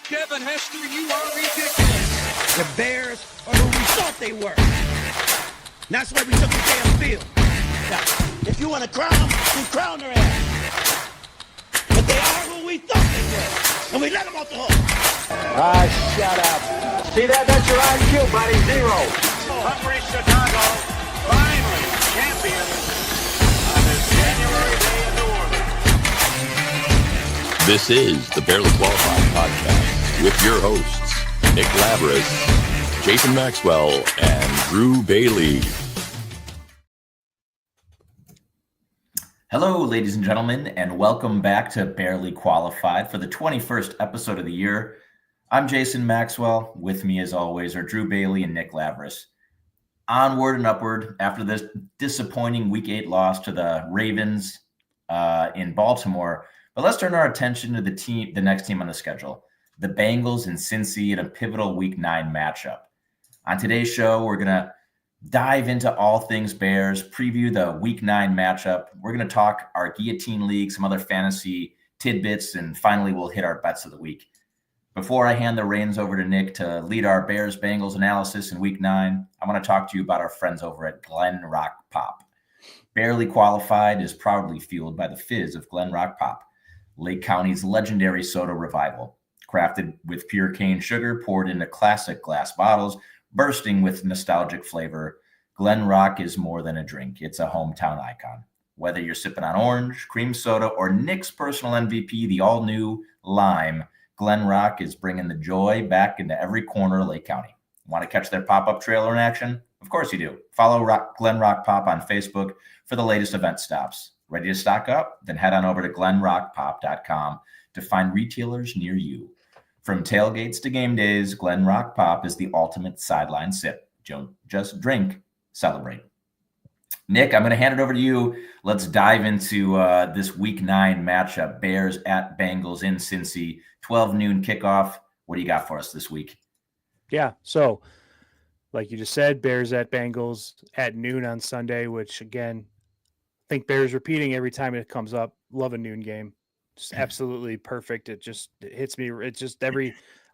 Kevin Hester, you are ridiculous. The Bears are who we thought they were. And that's why we took the damn field. Now, if you want to crown them, then crown their ass. But they are who we thought they were. And we let them off the hook. Shut up. See that? That's your IQ, buddy. 0. Hungry Chicago, finally champions on this January day in New Orleans. This is the Barely Qualified Podcast with your hosts, Nick Labris, Jason Maxwell, and Drew Bailey. Hello, ladies and gentlemen, and welcome back to Barely Qualified for the 21st episode of the year. I'm Jason Maxwell. With me, as always, are Drew Bailey and Nick Labris. Onward and upward after this disappointing Week 8 loss to the Ravens in Baltimore. But let's turn our attention to the next team on the schedule, the Bengals and Cincy in a pivotal Week 9 matchup. On today's show, we're going to dive into all things Bears, preview the Week 9 matchup. We're going to talk our Guillotine League, some other fantasy tidbits, and finally we'll hit our bets of the week. Before I hand the reins over to Nick to lead our Bears-Bengals analysis in Week 9, I want to talk to you about our friends over at Glen Rock Pop. Barely Qualified is proudly fueled by the fizz of Glen Rock Pop, Lake County's legendary soda revival. Crafted with pure cane sugar poured into classic glass bottles, bursting with nostalgic flavor, Glen Rock is more than a drink. It's a hometown icon. Whether you're sipping on orange, cream soda, or Nick's personal MVP, the all-new lime, Glen Rock is bringing the joy back into every corner of Lake County. Want to catch their pop-up trailer in action? Of course you do. Follow Glen Rock Pop on Facebook for the latest event stops. Ready to stock up? Then head on over to glenrockpop.com to find retailers near you. From tailgates to game days, Glen Rock Pop is the ultimate sideline sip. Just drink, celebrate. Nick, I'm going to hand it over to you. Let's dive into this Week 9 matchup, Bears at Bengals in Cincy, 12 noon kickoff. What do you got for us this week? Yeah, so like you just said, Bears at Bengals at noon on Sunday, which, again, I think Bears repeating every time it comes up. Love a noon game. Just absolutely perfect. It hits me.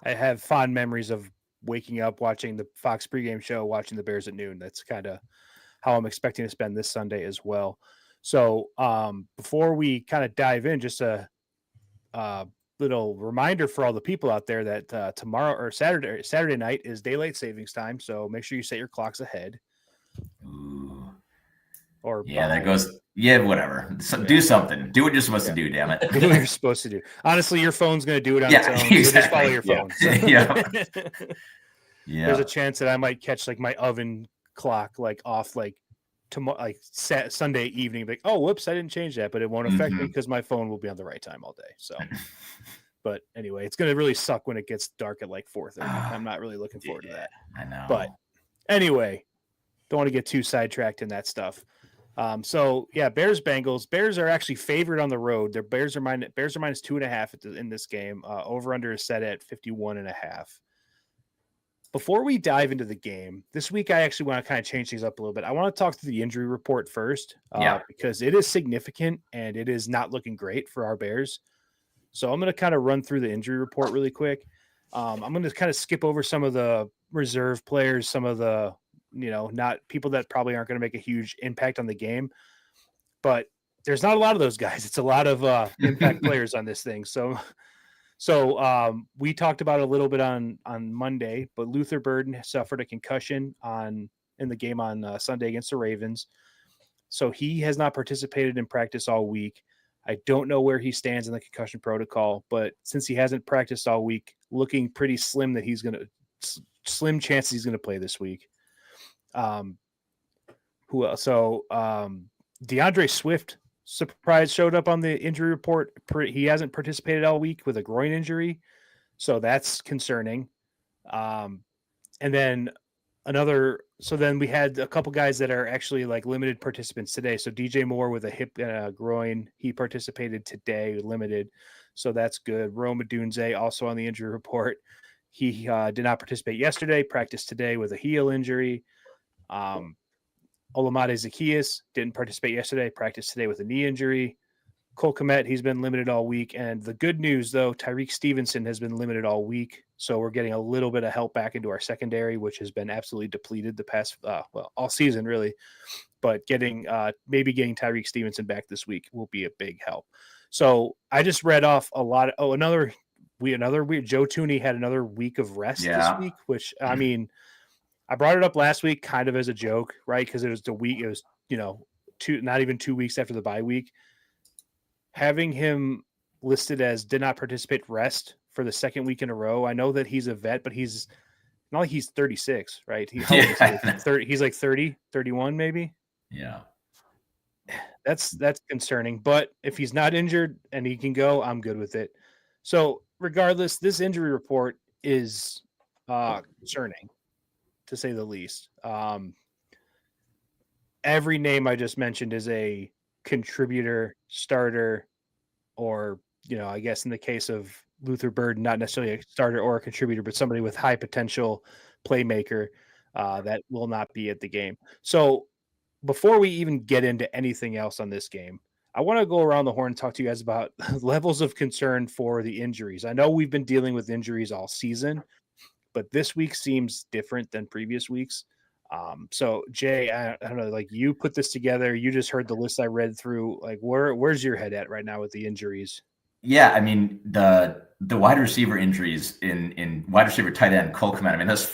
I have fond memories of waking up, watching the Fox pregame show, watching the Bears at noon. That's kind of how I'm expecting to spend this Sunday as well. So before we kind of dive in, just a little reminder for all the people out there that tomorrow or Saturday night is daylight savings time. So make sure you set your clocks ahead. Ooh. Or there goes. Yeah, whatever. So, do something. Do what you're supposed to do, damn it. Do what you're supposed to do. Honestly, your phone's going to do it on its own. Exactly. So just follow your phone. Yeah. There's a chance that I might catch like my oven clock like off like tomorrow, like Sunday evening. Like, oh, whoops, I didn't change that, but it won't affect me because my phone will be on the right time all day. So, but anyway, it's going to really suck when it gets dark at like 4:30. I'm not really looking forward to that. I know. But anyway, don't want to get too sidetracked in that stuff. So yeah, Bears Bengals. Bears are actually favored on the road. Bears are minus 2.5 in this game. Over under is set at 51.5. Before we dive into the game this week, I actually want to kind of change things up a little bit. I want to talk to the injury report first, because it is significant and it is not looking great for our Bears. So I'm going to kind of run through the injury report really quick. I'm going to kind of skip over some of the reserve players, some of the not people that probably aren't going to make a huge impact on the game, but there's not a lot of those guys. It's a lot of impact players on this thing. So we talked about it a little bit on Monday, but Luther Burden suffered a concussion in the game on Sunday against the Ravens. So he has not participated in practice all week. I don't know where he stands in the concussion protocol, but since he hasn't practiced all week, looking pretty slim that slim chance he's going to play this week. Who else? So DeAndre Swift showed up on the injury report. He hasn't participated all week with a groin injury, so that's concerning. And then then we had a couple guys that are actually like limited participants today. So DJ Moore with a hip and a groin, he participated today, limited, so that's good. Rome Odunze also on the injury report. He did not participate yesterday, practiced today with a heel injury. Olamide Zaccheaus didn't participate yesterday, practiced today with a knee injury. Cole Kmet, he's been limited all week. And the good news, though, Tyreek Stevenson has been limited all week. So we're getting a little bit of help back into our secondary, which has been absolutely depleted the past, all season, really. But maybe getting Tyreek Stevenson back this week will be a big help. So I just read off a lot. Another week. Joe Tooney had another week of rest this week, which, I mean, I brought it up last week kind of as a joke, right? Because it was not even 2 weeks after the bye week. Having him listed as did not participate rest for the second week in a row. I know that he's a vet, but he's not like he's 36, right? He's like 30, 31 maybe. Yeah. That's concerning. But if he's not injured and he can go, I'm good with it. So regardless, this injury report is concerning, to say the least. Every name I just mentioned is a contributor, starter, or, I guess in the case of Luther Bird, not necessarily a starter or a contributor, but somebody with high potential playmaker that will not be at the game. So before we even get into anything else on this game, I want to go around the horn and talk to you guys about levels of concern for the injuries. I know we've been dealing with injuries all season, but this week seems different than previous weeks. So Jay, I don't know, like, you put this together, you just heard the list I read through. Like, where's your head at right now with the injuries? Yeah, I mean, the wide receiver injuries in wide receiver, tight end, Cole Kmet, I mean, that's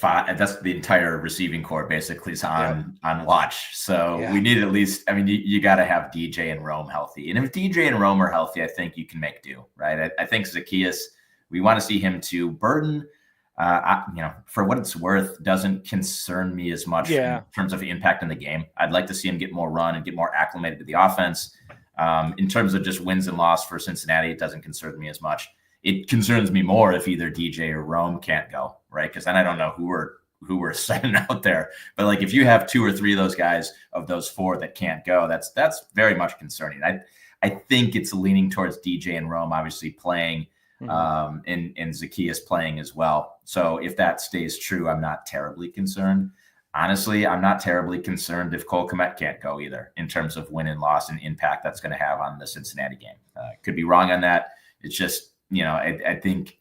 the entire receiving core basically is on watch. So we need at least, I mean, you got to have DJ and Rome healthy. And if DJ and Rome are healthy, I think you can make do, right? I think Zacchaeus, we want to see him to Burden. For what it's worth, doesn't concern me as much in terms of impact in the game. I'd like to see him get more run and get more acclimated to the offense. In terms of just wins and loss for Cincinnati, it doesn't concern me as much. It concerns me more if either DJ or Rome can't go, right? Because then I don't know who we're sending out there. But like, if you have 2 or 3 of those guys, of those 4 that can't go, that's very much concerning. I think it's leaning towards DJ and Rome obviously playing. And Zacchaeus playing as well. So if that stays true, I'm not terribly concerned. Honestly, I'm not terribly concerned if Cole Kmet can't go either, in terms of win and loss and impact that's going to have on the Cincinnati game. Could be wrong on that. It's just, I think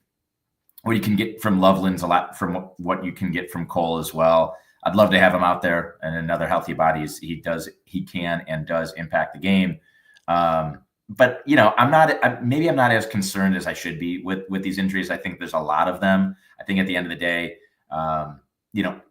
what you can get from Loveland's a lot from what you can get from Cole as well. I'd love to have him out there and another healthy body. He can and does impact the game. But I'm not as concerned as I should be with these injuries. I think there's a lot of them. I think at the end of the day,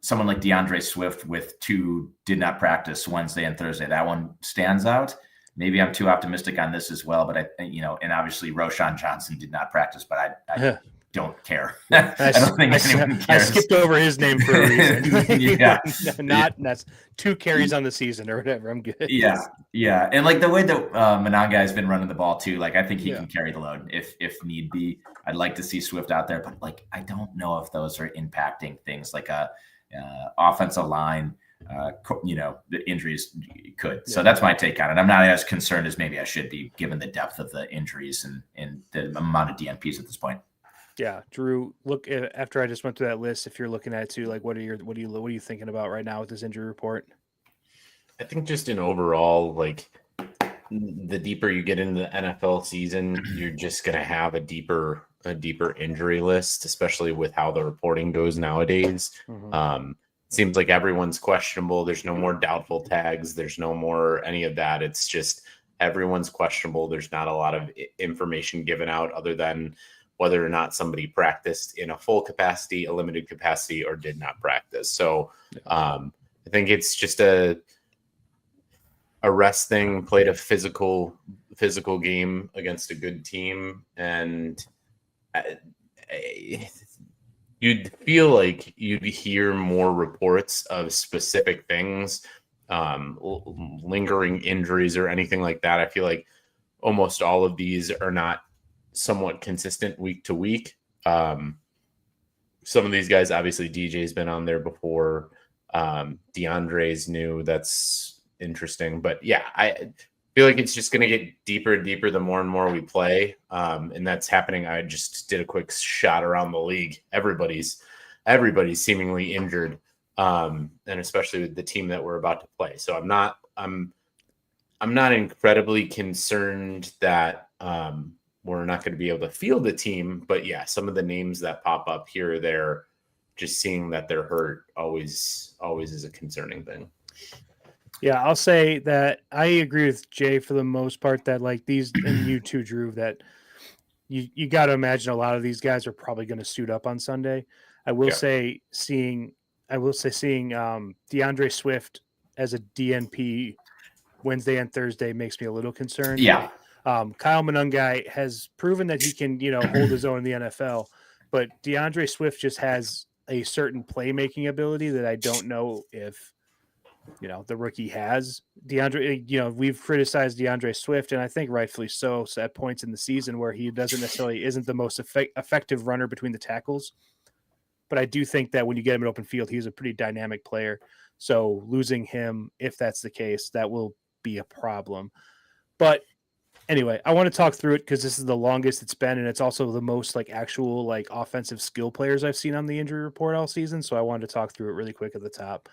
someone like DeAndre Swift with 2 did not practice Wednesday and Thursday, that one stands out. Maybe I'm too optimistic on this as well, but and obviously Roshan Johnson did not practice, but I don't care. I don't think anyone cares. I skipped over his name for a reason. That's 2 carries on the season or whatever. I'm good. Yeah. And like the way that Monanga has been running the ball too, like I think he can carry the load if need be. I'd like to see Swift out there, but like I don't know if those are impacting things like a offensive line. The injuries could. So that's my take on it. I'm not as concerned as maybe I should be, given the depth of the injuries and the amount of DNPs at this point. Yeah, Drew, look, after I just went through that list, if you're looking at it too, like what are you thinking about right now with this injury report? I think just in overall, like, the deeper you get into the NFL season, you're just going to have a deeper injury list, especially with how the reporting goes nowadays. Seems like everyone's questionable. There's no more doubtful tags. There's no more any of that. It's just everyone's questionable. There's not a lot of information given out other than whether or not somebody practiced in a full capacity, a limited capacity, or did not practice. So I think it's just a rest thing, played a physical game against a good team. And you'd feel like you'd hear more reports of specific things, lingering injuries or anything like that. I feel like almost all of these are not somewhat consistent week to week. Some of these guys, obviously DJ's been on there before. DeAndre's new. That's interesting. But yeah, I feel like it's just going to get deeper and deeper the more and more we play. And that's happening. I just did a quick shot around the league. Everybody's seemingly injured. And especially with the team that we're about to play. So I'm I'm not incredibly concerned that we're not going to be able to field the team, but yeah, some of the names that pop up here or there, just seeing that they're hurt always is a concerning thing. Yeah, I'll say that I agree with Jay for the most part that like these, and you too, Drew, that you got to imagine a lot of these guys are probably going to suit up on Sunday. I will say seeing DeAndre Swift as a DNP Wednesday and Thursday makes me a little concerned. Yeah. Kyle Monungai has proven that he can, hold his own in the NFL, but DeAndre Swift just has a certain playmaking ability that I don't know if the rookie has. DeAndre, we've criticized DeAndre Swift, and I think rightfully so, at points in the season where he isn't the most effective runner between the tackles. But I do think that when you get him in open field, he's a pretty dynamic player. So losing him, if that's the case, that will be a problem. But anyway, I want to talk through it because this is the longest it's been, and it's also the most actual offensive skill players I've seen on the injury report all season. So I wanted to talk through it really quick at the top,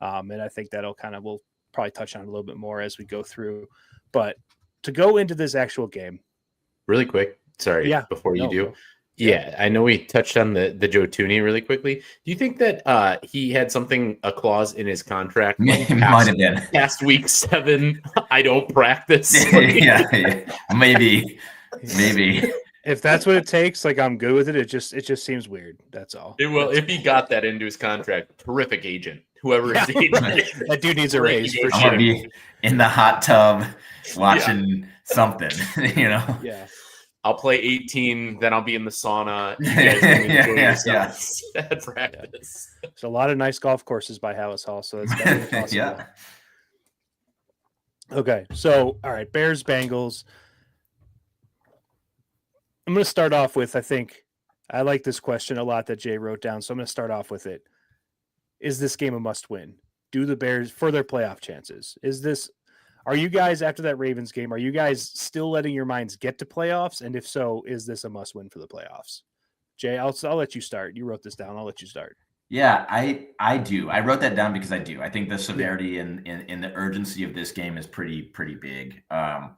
and I think that'll we'll probably touch on it a little bit more as we go through. But to go into this actual game, really quick, sorry, before you do. Yeah, I know we touched on the Joe Tooney really quickly. Do you think that he had a clause in his contract? Might have been. Past week 7, I don't practice. yeah, maybe. If that's what it takes, I'm good with it. It just seems weird. That's all. If he got that into his contract, terrific agent. Whoever his agent is. That dude needs a raise for I'm sure. gonna be in the hot tub watching something, Yeah. I'll play 18, then I'll be in the sauna. You guys can enjoy yourselves at practice. There's a lot of nice golf courses by Hallis Hall, so it's definitely possible. Yeah. Okay, so all right, Bears Bengals. I'm going to start off with, I think I like this question a lot that Jay wrote down, so I'm going to start off with it. Is this game a must-win? Do the Bears for their playoff chances? Are you guys, after that Ravens game, are you guys still letting your minds get to playoffs? And if so, is this a must-win for the playoffs? Jay, I'll let you start. You wrote this down. I'll let you start. Yeah, I do. I wrote that down because I do. I think the severity and the urgency of this game is pretty big. Now,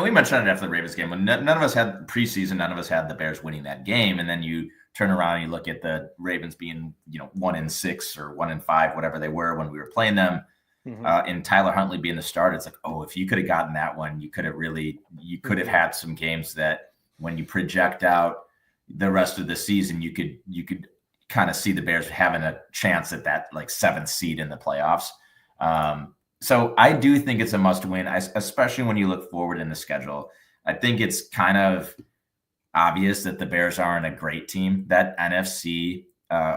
we mentioned it after the Ravens game. When none of us had preseason, none of us had the Bears winning that game. And then you turn around and you look at the Ravens being, 1-6 or 1-5, whatever they were when we were playing them. And Tyler Huntley being the starter, it's if you could have gotten that one, you could have had some games that when you project out the rest of the season, you could kind of see the Bears having a chance at that 7th seed in the playoffs. So I do think it's a must win, especially when you look forward in the schedule. I think it's kind of obvious that the Bears aren't a great team. That NFC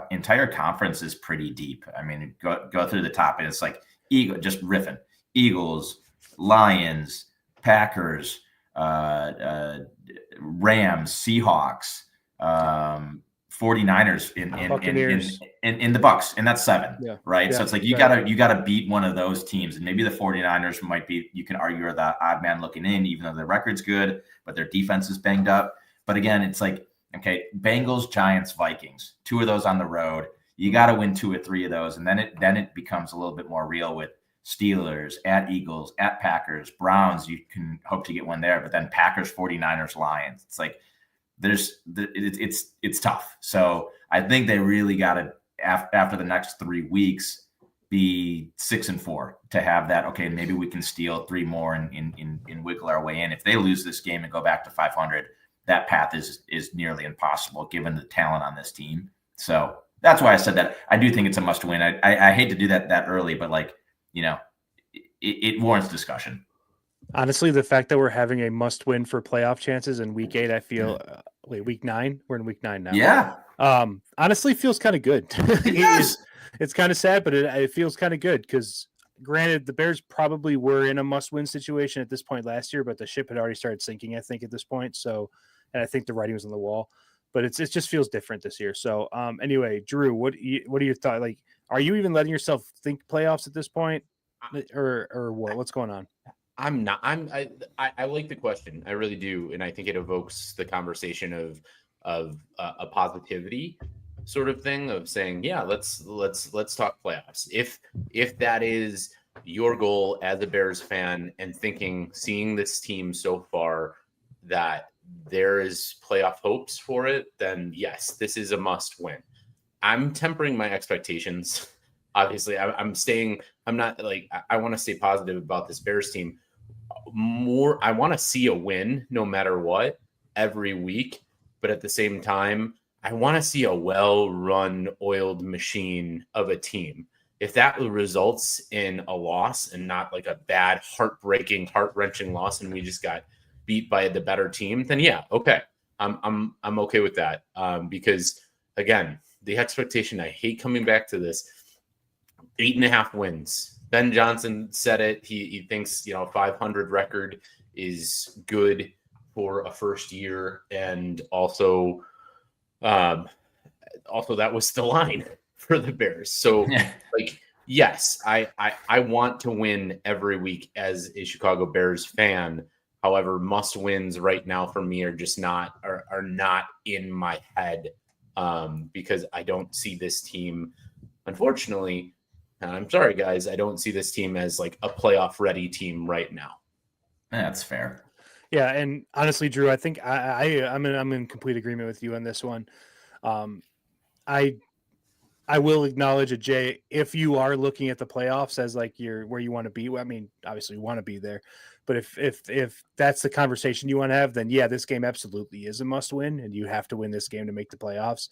entire conference is pretty deep. I mean, go through the top and it's just riffing. Eagles, Lions, Packers, Rams, Seahawks, 49ers in the Bucks, and that's 7, right? Yeah, so it's you gotta beat one of those teams, and maybe the 49ers might be, you can argue, are the odd man looking in, even though their record's good, but their defense is banged up. But again, it's okay, Bengals, Giants, Vikings, 2 of those on the road. You got to win 2 or 3 of those, and then it becomes a little bit more real with Steelers, at Eagles, at Packers, Browns. You can hope to get one there, but then Packers, 49ers, Lions. It's tough. So I think they really got to, after the next 3 weeks, be 6-4 to have that. Okay, maybe we can steal 3 more and wiggle our way in. If they lose this game and go back to 500, that path is nearly impossible given the talent on this team. So that's why I said that. I do think it's a must win. I hate to do that early, but it warrants discussion. Honestly, the fact that we're having a must win for playoff chances in week 8, I feel week 9, we're in week 9 now. Yeah. Honestly feels kind of good. It's kind of sad, but it feels kind of good because granted, the Bears probably were in a must win situation at this point last year, but the ship had already started sinking, I think, at this point. So, and I think the writing was on the wall, but it just feels different this year. So anyway, Drew, what are your thoughts? Are you even letting yourself think playoffs at this point or what? What's going on? I'm not. I like the question. I really do, and I think it evokes the conversation of a positivity sort of thing of saying, yeah, let's talk playoffs. If that is your goal as a Bears fan and seeing this team so far that there is playoff hopes for it, then yes, this is a must win. I'm tempering my expectations. Obviously, I'm not like, I want to stay positive about this Bears team. I want to see a win no matter what every week. But at the same time, I want to see a well-run, oiled machine of a team. If that results in a loss and not like a bad, heartbreaking, heart-wrenching loss, and we just got beat by the better team, then yeah, okay, I'm okay with that. Because again, the expectation, I hate coming back to this, 8.5 wins. Ben Johnson said it. He thinks 500 record is good for a first year, and also that was the line for the Bears. So like, yes, I want to win every week as a Chicago Bears fan. However, must wins right now for me are just not in my head, because I don't see this team, unfortunately. I'm sorry, guys, I don't see this team as like a playoff ready team right now. That's fair. Yeah, and honestly, Drew, I think I'm in complete agreement with you on this one. I will acknowledge it, Jay. If you are looking at the playoffs as like where you want to be, I mean, obviously you want to be there, but if that's the conversation you want to have, then yeah, this game absolutely is a must win, and you have to win this game to make the playoffs.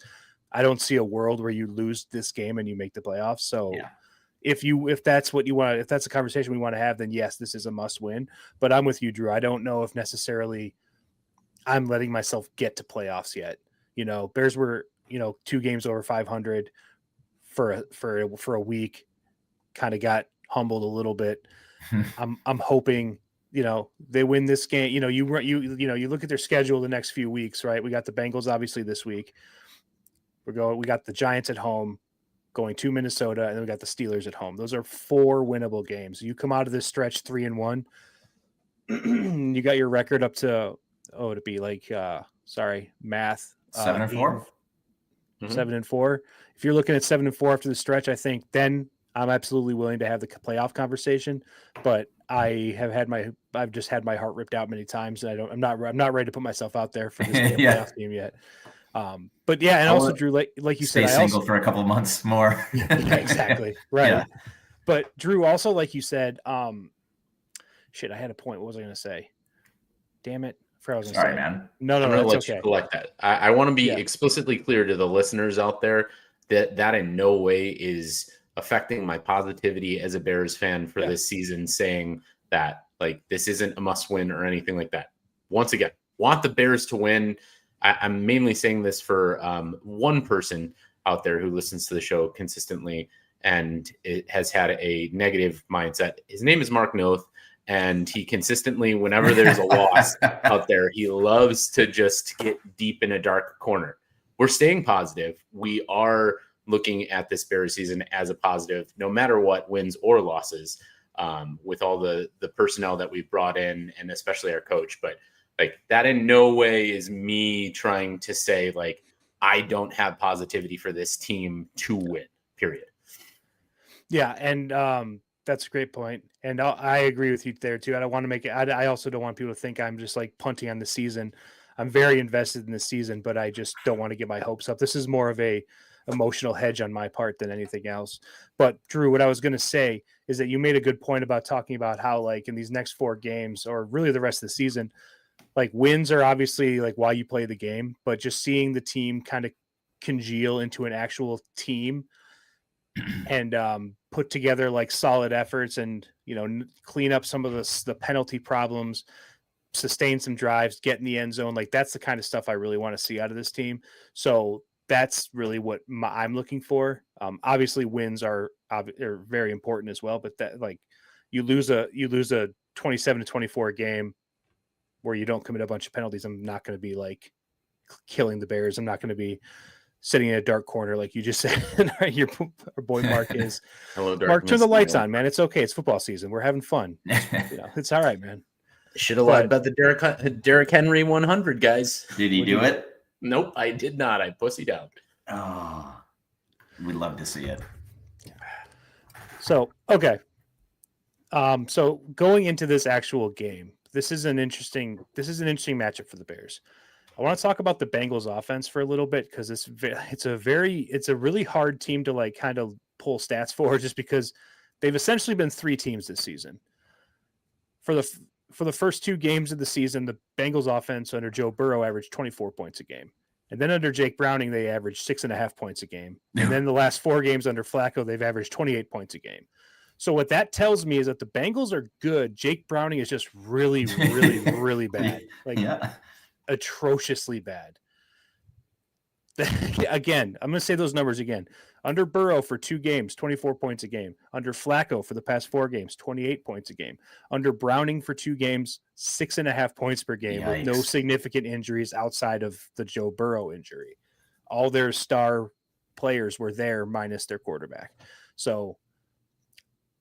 I don't see a world where you lose this game and you make the playoffs. So. Yeah. If that's what you want, if that's a conversation we want to have, then yes, this is a must win. But I'm with you, Drew. I don't know if necessarily I'm letting myself get to playoffs yet. Bears were, 2 games over 500 for a week, kind of got humbled a little bit. I'm hoping, they win this game. You look at their schedule the next few weeks, right? We got the Bengals obviously this week. We got the Giants at home, going to Minnesota, and then we got the Steelers at home. Those are 4 winnable games. You come out of this stretch 3-1, you got your record up to to be like math 7-4. 7-4. If you're looking at 7-4 after the stretch, I think then I'm absolutely willing to have the playoff conversation. But I've just had my heart ripped out many times, and I'm not ready to put myself out there for this playoff game yet. But yeah, and also Drew, like you said, stay single for a couple of months more. Yeah, exactly. Right. Yeah. But Drew, also, like you said, I had a point. What was I going to say? Damn it. Sorry, man. No, I'm going to let you collect that. I want to be explicitly clear to the listeners out there that in no way is affecting my positivity as a Bears fan for this season, saying that like this isn't a must win or anything like that. Once again, want the Bears to win. I'm mainly saying this for one person out there who listens to the show consistently and it has had a negative mindset. His name is Mark Noth, and he consistently, whenever there's a loss out there, he loves to just get deep in a dark corner. We're staying positive. We are looking at this Bears season as a positive, no matter what, wins or losses, with all the personnel that we've brought in, and especially our coach. But like that in no way is me trying to say like I don't have positivity for this team to win, period. Yeah, and that's a great point. And I agree with you there too. I don't want to make it. I also don't want people to think I'm just like punting on the season. I'm very invested in the season, but I just don't want to get my hopes up. This is more of a emotional hedge on my part than anything else. But Drew, what I was going to say is that you made a good point about talking about how like in these next 4 games, or really the rest of the season, like wins are obviously like why you play the game, but just seeing the team kind of congeal into an actual team and put together like solid efforts and, clean up some of the penalty problems, sustain some drives, get in the end zone. Like that's the kind of stuff I really want to see out of this team. So that's really what I'm looking for. Obviously wins are very important as well, but that like you lose a 27-24 game where you don't commit a bunch of penalties. I'm not going to be like killing the Bears. I'm not going to be sitting in a dark corner like you just said. Our boy Mark is. Hello, darkness. Mark, turn the lights on, man. It's okay. It's football season. We're having fun. It's all right, man. Should have lied about the Derrick Henry 100, guys. Did he do it? Nope, I did not. I pussied out. Oh, we'd love to see it. So, okay. So going into this actual game, this is an interesting matchup for the Bears. I want to talk about the Bengals offense for a little bit because it's a really hard team to like kind of pull stats for, just because they've essentially been three teams this season. For the first two games of the season, the Bengals offense under Joe Burrow averaged 24 points a game. And then under Jake Browning, they averaged 6.5 points a game. And then the last four games under Flacco, they've averaged 28 points a game. So what that tells me is that the Bengals are good. Jake Browning is just really, really, really bad. Like atrociously bad. Again, I'm going to say those numbers again. Under Burrow for 2 games, 24 points a game. Under Flacco for the past 4 games, 28 points a game. Under Browning for 2 games, 6.5 points per game with no significant injuries outside of the Joe Burrow injury. All their star players were there minus their quarterback. So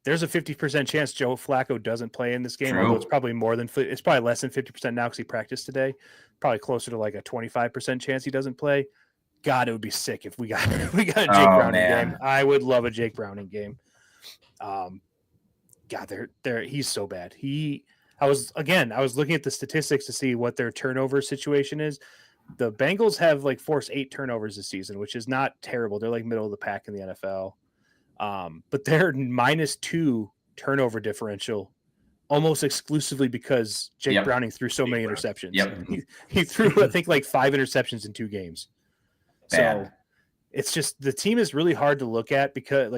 there's a 50% chance Joe Flacco doesn't play in this game. Although it's probably it's probably less than 50% now because he practiced today. Probably closer to like a 25% chance he doesn't play. God, it would be sick if we got a Jake Browning game. I would love a Jake Browning game. God, he's so bad. I was looking at the statistics to see what their turnover situation is. The Bengals have like forced 8 turnovers this season, which is not terrible. They're like middle of the pack in the NFL. But they're -2 turnover differential almost exclusively because Jake Browning threw so many interceptions. He threw, I think, like 5 interceptions in 2 games. Bad. So it's just the team is really hard to look at because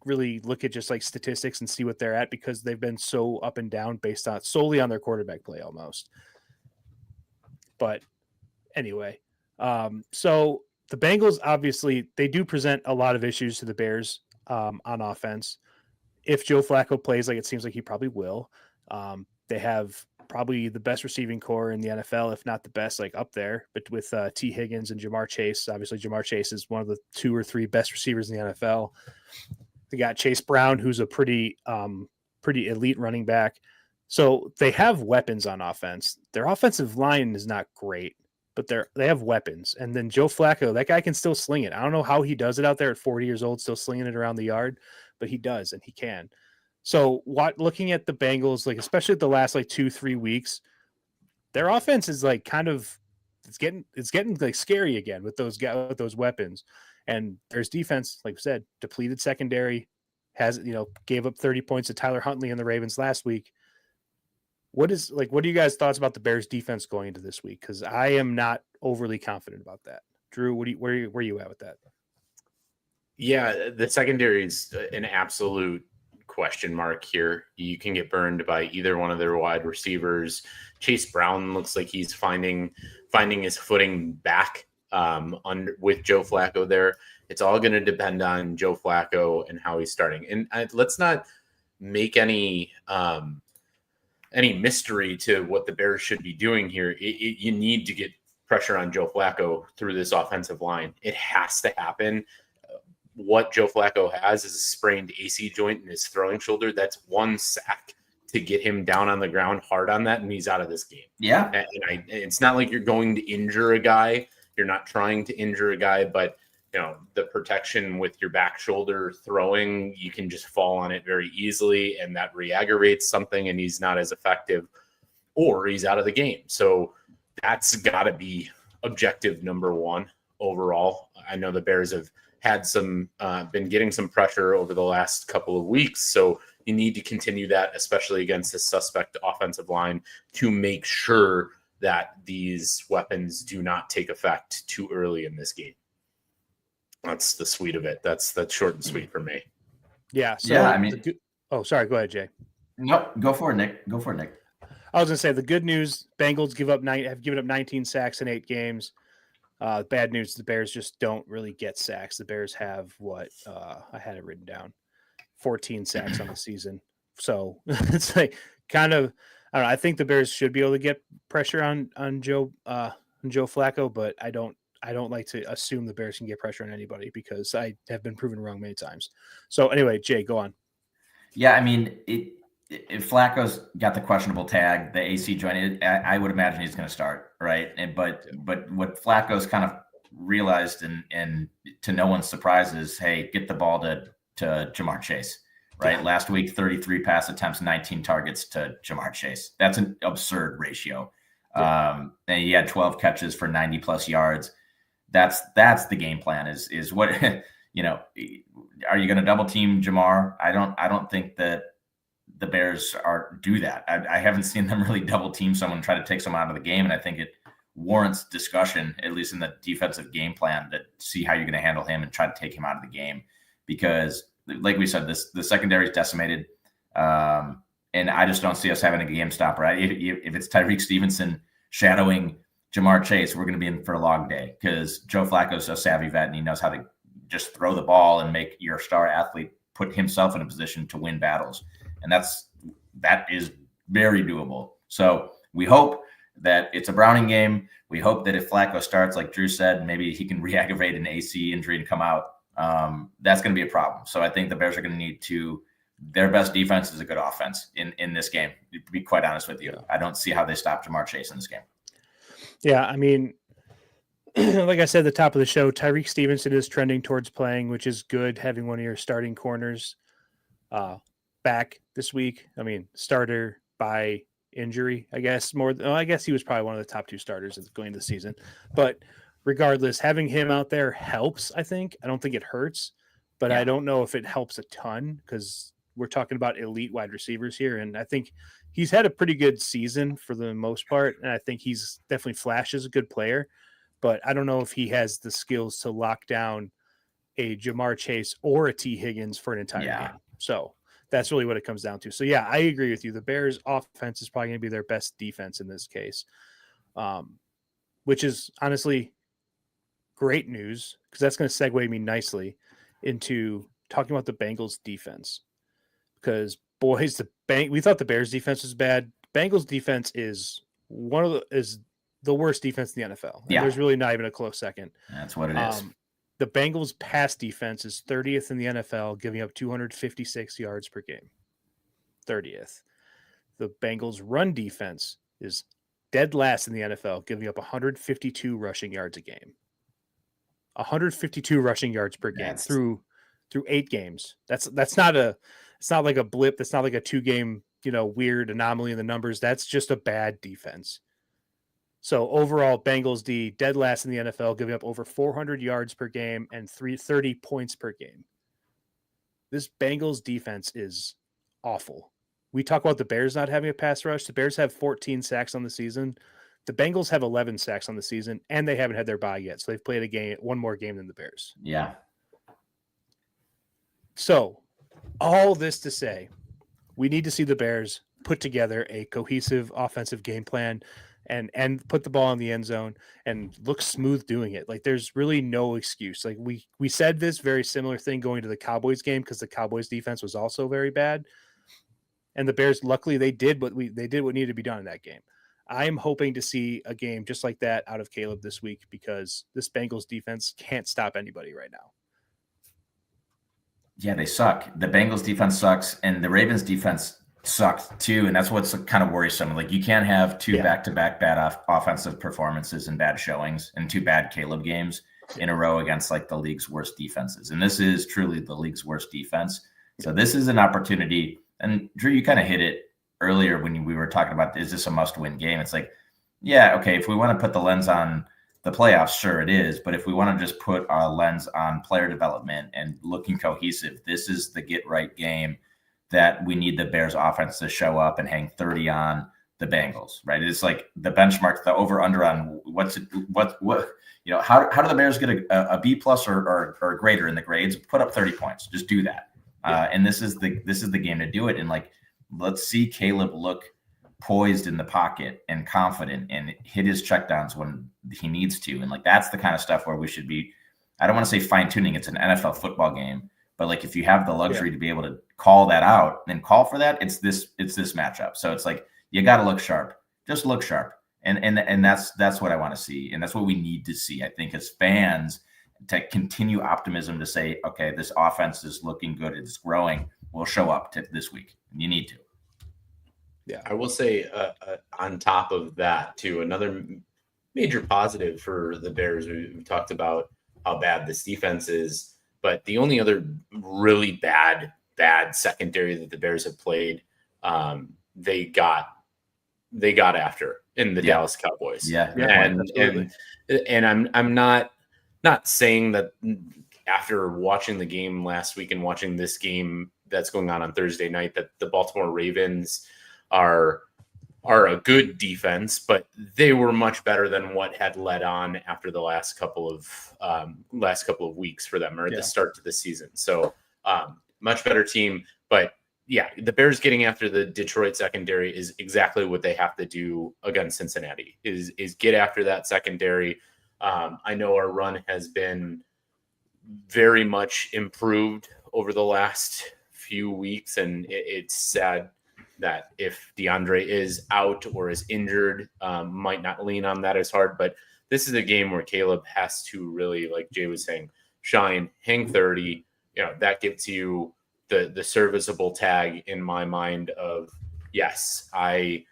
really look at just like statistics and see what they're at because they've been so up and down based on solely on their quarterback play almost. But anyway, so the Bengals, obviously, they do present a lot of issues to the Bears on offense. If Joe Flacco plays like it seems like he probably will, they have probably the best receiving core in the NFL, if not the best, like up there. But with T. Higgins and Jamar Chase, obviously Jamar Chase is one of the 2 or 3 best receivers in the NFL. They got Chase Brown, who's a pretty elite running back. So they have weapons on offense. Their offensive line is not great, but they have weapons. And then Joe Flacco, that guy can still sling it. I don't know how he does it out there at 40 years old, still slinging it around the yard, but he does, and he can. So looking at the Bengals, like especially the last like 2-3 weeks, their offense is like kind of it's getting like scary again with those guys with those weapons. And there's defense, like I said, depleted secondary, gave up 30 points to Tyler Huntley and the Ravens last week. What are you guys' thoughts about the Bears defense going into this week? Because I am not overly confident about that. Drew, where are you at with that? Yeah, the secondary is an absolute question mark here. You can get burned by either one of their wide receivers. Chase Brown looks like he's finding his footing back with Joe Flacco there. It's all going to depend on Joe Flacco and how he's starting. And let's not make any mystery to what the Bears should be doing here. You need to get pressure on Joe Flacco through this offensive line. It has to happen. What Joe Flacco has is a sprained AC joint in his throwing shoulder. That's 1 sack to get him down on the ground hard on that, and he's out of this game. Yeah. And it's not like you're going to injure a guy. You're not trying to injure a guy, but the protection with your back shoulder throwing, you can just fall on it very easily, and that re-aggravates something, and he's not as effective, or he's out of the game. So that's got to be objective number 1 overall. I know the Bears have had been getting some pressure over the last couple of weeks, so you need to continue that, especially against a suspect offensive line, to make sure that these weapons do not take effect too early in this game. That's the sweet of it. That's short and sweet for me. Yeah. So yeah. I mean, sorry. Go ahead, Jay. No, go for it, Nick. I was going to say the good news: Bengals have given up 19 sacks in 8 games. Bad news: the Bears just don't really get sacks. The Bears have I had it written down, 14 sacks on the season. So it's like kind of I don't know. I think the Bears should be able to get pressure on Joe Flacco, but I don't like to assume the Bears can get pressure on anybody because I have been proven wrong many times. So anyway, Jay, go on. Yeah, I mean, if Flacco's got the questionable tag, the AC joint, I would imagine he's going to start, right? But what Flacco's kind of realized, and to no one's surprise, is, hey, get the ball to Jamar Chase, right? Last week, 33 pass attempts, 19 targets to Jamar Chase. That's an absurd ratio. And he had 12 catches for 90 plus yards. That's the game plan is what, are you going to double team Jamar? I don't think that the Bears do that. I haven't seen them really double team someone, try to take someone out of the game. And I think it warrants discussion, at least in the defensive game plan, to see how you're going to handle him and try to take him out of the game. Because like we said, the secondary is decimated. And I just don't see us having a game stopper. Right? If it's Tyreek Stevenson shadowing Jamar Chase, we're going to be in for a long day, because Joe Flacco's a savvy vet and he knows how to just throw the ball and make your star athlete put himself in a position to win battles. And that is very doable. So we hope that it's a Browning game. We hope that if Flacco starts, like Drew said, maybe he can re-aggravate an AC injury and come out. That's going to be a problem. So I think the Bears are going to need their best defense is a good offense in this game. To be quite honest with you, I don't see how they stop Jamar Chase in this game. Yeah, I mean, like I said at the top of the show, Tyreek Stevenson is trending towards playing, which is good, having one of your starting corners back this week. I mean, starter by injury, I guess. I guess he was probably one of the top 2 starters going into the season. But regardless, having him out there helps, I think. I don't think it hurts, but I don't know if it helps a ton, because we're talking about elite wide receivers here. And I think he's had a pretty good season for the most part. And I think he's definitely flashes a good player, but I don't know if he has the skills to lock down a Jamar Chase or a T Higgins for an entire game. So that's really what it comes down to. So yeah, I agree with you. The Bears offense is probably going to be their best defense in this case, which is honestly great news, because that's going to segue me nicely into talking about the Bengals defense. Because boys, we thought the Bears defense was bad. Bengals defense is the worst defense in the NFL. Yeah. There's really not even a close second. That's what it is. The Bengals pass defense is 30th in the NFL, giving up 256 yards per game. 30th. The Bengals run defense is dead last in the NFL, giving up 152 rushing yards a game. 152 rushing yards per game through 8 games. It's not like a blip. That's not like a 2-game, weird anomaly in the numbers. That's just a bad defense. So overall, Bengals D dead last in the NFL, giving up over 400 yards per game and 330 points per game. This Bengals defense is awful. We talk about the Bears not having a pass rush. The Bears have 14 sacks on the season. The Bengals have 11 sacks on the season, and they haven't had their bye yet. So they've played one more game than the Bears. Yeah. So all this to say, we need to see the Bears put together a cohesive offensive game plan and put the ball in the end zone and look smooth doing it. Like, there's really no excuse. Like, we said this very similar thing going to the Cowboys game, because the Cowboys defense was also very bad. And the Bears, luckily, they did what needed to be done in that game. I'm hoping to see a game just like that out of Caleb this week, because this Bengals defense can't stop anybody right now. Yeah, they suck. The Bengals defense sucks, and the Ravens defense sucked too. And that's what's kind of worrisome. Like, you can't have 2 back-to-back bad offensive performances and bad showings and 2 bad Caleb games in a row against like the league's worst defenses. And this is truly the league's worst defense. So this is an opportunity. And Drew, you kind of hit it earlier when we were talking about, is this a must-win game? It's like, yeah, okay, if we want to put the lens on the playoffs, sure it is. But if we want to just put our lens on player development and looking cohesive, this is the get-right game that we need the Bears offense to show up and hang 30 on the Bengals, right? It's like the benchmark, the over-under on how do the Bears get a B+ or greater in the grades? Put up 30 points. Just do that. And this is the game to do it. And like, let's see Caleb look poised in the pocket and confident and hit his checkdowns when he needs to. And like, that's the kind of stuff where we should be, I don't want to say fine tuning. It's an NFL football game, but like, if you have the luxury to be able to call that out and call for that, it's this matchup. So it's like, you got to look sharp, just look sharp. And that's what I want to see. And that's what we need to see, I think, as fans, to continue optimism, to say, okay, this offense is looking good. It's growing. We'll show up to this week. You need to. Yeah, I will say on top of that, too, another major positive for the Bears, we talked about how bad this defense is, but the only other really bad bad secondary that the Bears have played, they got after in the Dallas Cowboys. And I'm not saying that after watching the game last week and watching this game that's going on Thursday night that the Baltimore Ravens are a good defense, but they were much better than what had led on after the last couple of weeks for them, or the start to the season. So much better team, but yeah, the Bears getting after the Detroit secondary is exactly what they have to do against Cincinnati, is get after that secondary. I know our run has been very much improved over the last few weeks, and it's sad that if DeAndre is out or is injured, might not lean on that as hard. But this is a game where Caleb has to really, like Jay was saying, shine, hang 30. That gives you the serviceable tag in my mind of, yes, I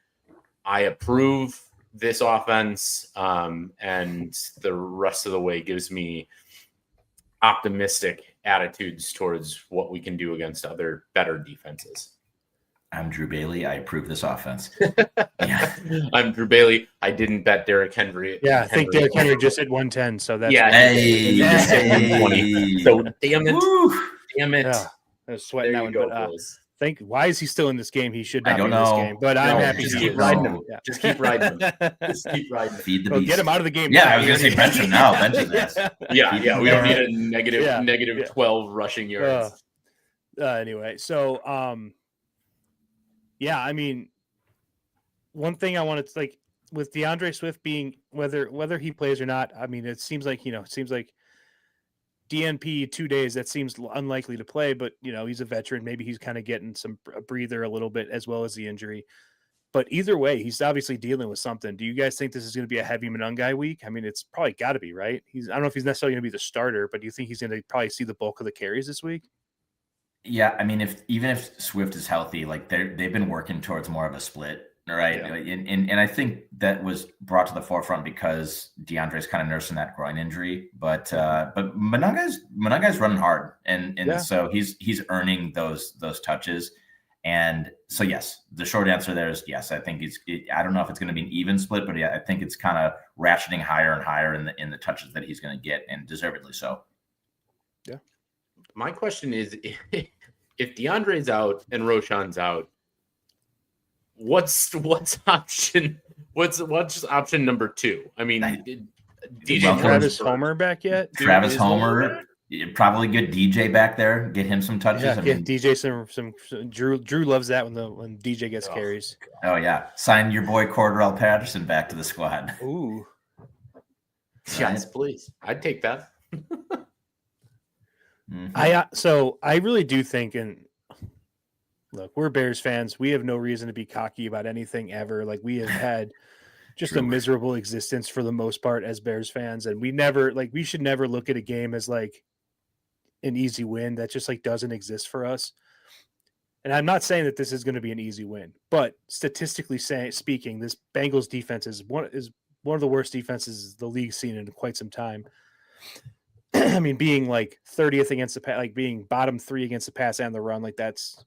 approve this offense, and the rest of the way gives me optimistic attitudes towards what we can do against other better defenses. I'm Drew Bailey. I approve this offense. I'm Drew Bailey. I didn't bet Derrick Henry. I think Derrick Henry just hit 110. So that's he just hit 120. So damn it. Woo. Damn it. Yeah, I was sweating that one. Go, but why is he still in this game? He should not be in know. this game. But I'm happy just he keep is. riding him. Yeah. Just keep riding him. Just keep riding him. Feed the beast. Get him out of the game. Yeah, I was going to say bench him now. Bench him this. Yeah. We don't need a negative 12 rushing yards. Anyway, so I mean, one thing I wanted to, like, with DeAndre Swift being whether he plays or not, I mean, it seems like DNP 2 days, that seems unlikely to play, but he's a veteran. Maybe he's kind of getting a breather a little bit, as well as the injury. But either way, he's obviously dealing with something. Do you guys think this is going to be a heavy Monangai week? I mean, it's probably got to be, right? I don't know if he's necessarily going to be the starter, but do you think he's going to probably see the bulk of the carries this week? Yeah, I mean, even if Swift is healthy, like they've been working towards more of a split, right? Yeah. And I think that was brought to the forefront because DeAndre's kind of nursing that groin injury, but Monangai's running hard, and so he's earning those touches, and so yes, the short answer there is yes. I think I don't know if it's going to be an even split, but I think it's kind of ratcheting higher and higher in the touches that he's going to get, and deservedly so. Yeah. My question is, if DeAndre's out and Roshan's out, what's option number 2? I mean, DJ Travis Homer back yet? Travis Homer, probably good DJ back there. Get him some touches. Yeah, get DJ some Drew loves that when DJ gets carries. Oh yeah, sign your boy Cordell Patterson back to the squad. Ooh, yes, please. I'd take that. Mm-hmm. I really do think, and look, we're Bears fans. We have no reason to be cocky about anything ever. Like, we have had just a miserable existence for the most part as Bears fans, and we should never look at a game as like an easy win. That just like doesn't exist for us. And I'm not saying that this is going to be an easy win, but statistically speaking, this Bengals defense is one of the worst defenses the league's seen in quite some time. I mean, being like 30th against the pass, like being bottom 3 against the pass and the run, like that's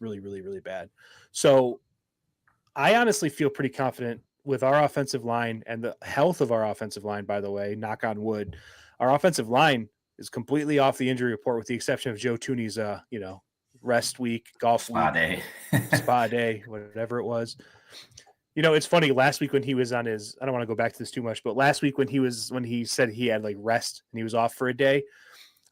really, really, really bad. So I honestly feel pretty confident with our offensive line and the health of our offensive line, by the way, knock on wood. Our offensive line is completely off the injury report with the exception of Joe Tooney's, rest week, spa day, whatever it was. It's funny, last week when he was on his, I don't want to go back to this too much, but last week when he said he had like rest and he was off for a day,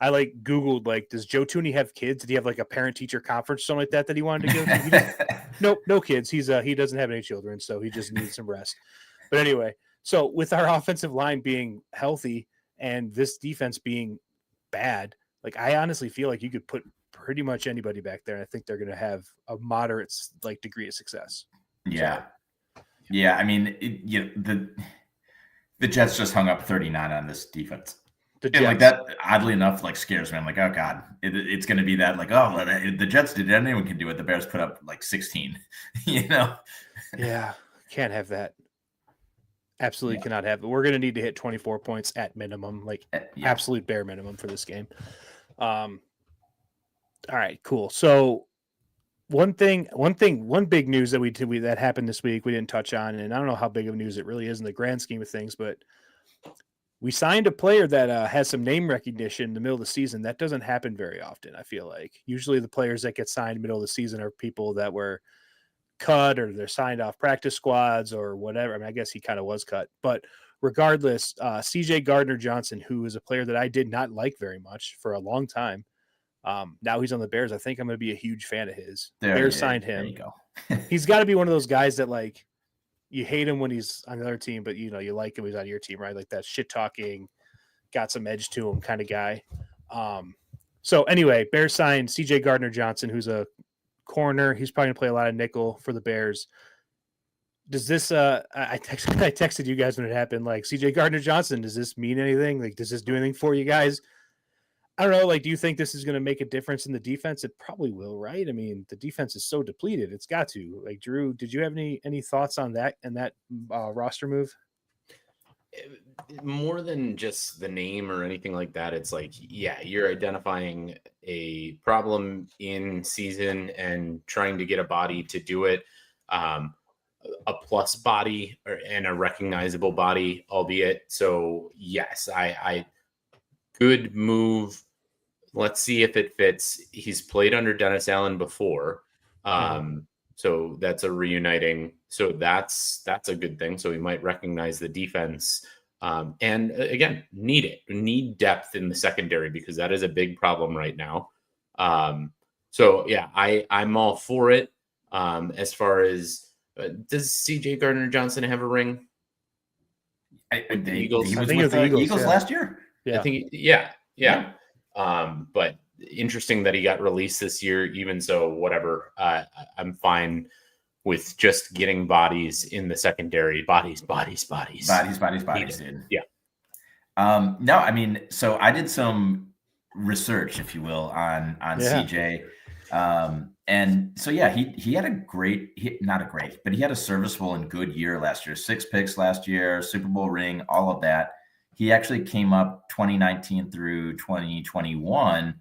I like Googled, like, does Joe Tooney have kids? Did he have like a parent teacher conference or something like that he wanted to go? No kids. He doesn't have any children, so he just needs some rest. But anyway, so with our offensive line being healthy and this defense being bad, like I honestly feel like you could put pretty much anybody back there. And I think they're going to have a moderate like degree of success. Yeah. Yeah, I mean, the Jets just hung up 39 on this defense. And like that, oddly enough, like scares me. I'm like, oh god, it's going to be that like, oh, the Jets did it, anyone can do it. The Bears put up like 16. Yeah, can't have that. Absolutely cannot have it. We're going to need to hit 24 points at minimum, like absolute bare minimum for this game. All right, cool. So one big news that that happened this week we didn't touch on, and I don't know how big of news it really is in the grand scheme of things, but we signed a player that has some name recognition in the middle of the season. That doesn't happen very often, I feel like. Usually the players that get signed middle of the season are people that were cut or they're signed off practice squads or whatever. I mean, I guess he kind of was cut. But regardless, CJ Gardner-Johnson, who is a player that I did not like very much for a long time, now he's on the Bears. I think I'm going to be a huge fan of his. Bears signed him. There you go. He's got to be one of those guys that, like, you hate him when he's on another team, but you like him when he's on your team, right? Like that shit talking, got some edge to him kind of guy. So anyway, Bears signed CJ Gardner-Johnson, who's a corner. He's probably gonna play a lot of nickel for the Bears. Does this I texted you guys when it happened, like, CJ Gardner-Johnson, does this mean anything? Like, does this do anything for you guys? I don't know. Like, do you think this is going to make a difference in the defense? It probably will, right? I mean, the defense is so depleted. It's got to. Like, Drew, did you have any thoughts on that and that roster move? More than just the name or anything like that, it's like, yeah, you're identifying a problem in season and trying to get a body to do it. A plus body and a recognizable body, albeit. So yes, I good move. Let's see if it fits. He's played under Dennis Allen before. So that's a reuniting. So that's a good thing. So we might recognize the defense. And again, need depth in the secondary because that is a big problem right now. So yeah, I'm all for it. As far as does CJ Gardner-Johnson have a ring? The Eagles. He was I think with it was the the Eagles Eagles, last year. Yeah. I think, yeah. But interesting that he got released this year. Even so, whatever. I'm fine with just getting bodies in the secondary. Bodies. Dude. Yeah. No, I mean, so I did some research, if you will, on CJ. And so, yeah, he had but he had a serviceable and good year last year. 6 picks last year, Super Bowl ring, all of that. He actually came up 2019 through 2021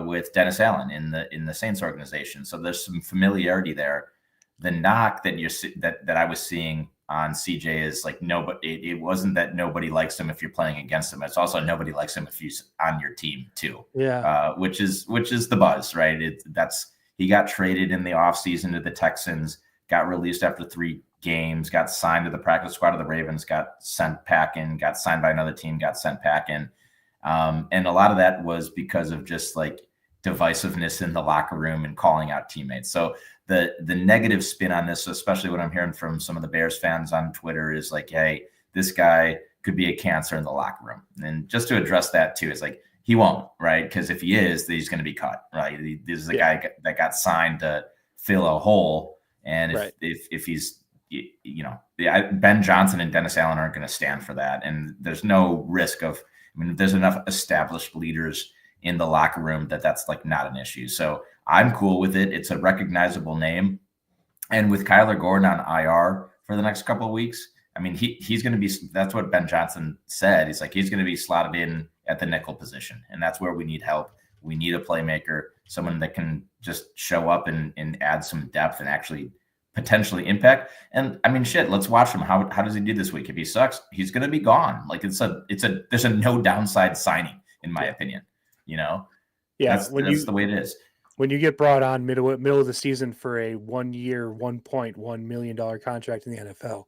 with Dennis Allen in the Saints organization. So there's some familiarity there. The knock that I was seeing on CJ is like it wasn't that nobody likes him if you're playing against him. It's also nobody likes him if he's on your team too. Yeah. Which is the buzz, right? He got traded in the offseason to the Texans, got released after 3 games, got signed to the practice squad of the Ravens, got sent packing, got signed by another team, got sent packing. And a lot of that was because of just like divisiveness in the locker room and calling out teammates. So the negative spin on this, especially what I'm hearing from some of the Bears fans on Twitter, is like, hey, this guy could be a cancer in the locker room. And just to address that too, is like, he won't, right? Because if he is, then he's going to be cut, right? This is a guy that got signed to fill a hole. And if he's, Ben Johnson and Dennis Allen aren't going to stand for that. And there's no risk of, there's enough established leaders in the locker room that's like not an issue. So I'm cool with it. It's a recognizable name. And with Kyler Gordon on IR for the next couple of weeks, he's going to be, that's what Ben Johnson said. He's like, he's going to be slotted in at the nickel position. And that's where we need help. We need a playmaker, someone that can just show up and add some depth and actually potentially impact. And let's watch him. How does he do this week? If he sucks, he's going to be gone. Like there's a no downside signing in my opinion, Yeah. That's the way it is. When you get brought on middle of the season for a 1-year, $1.1 million contract in the NFL,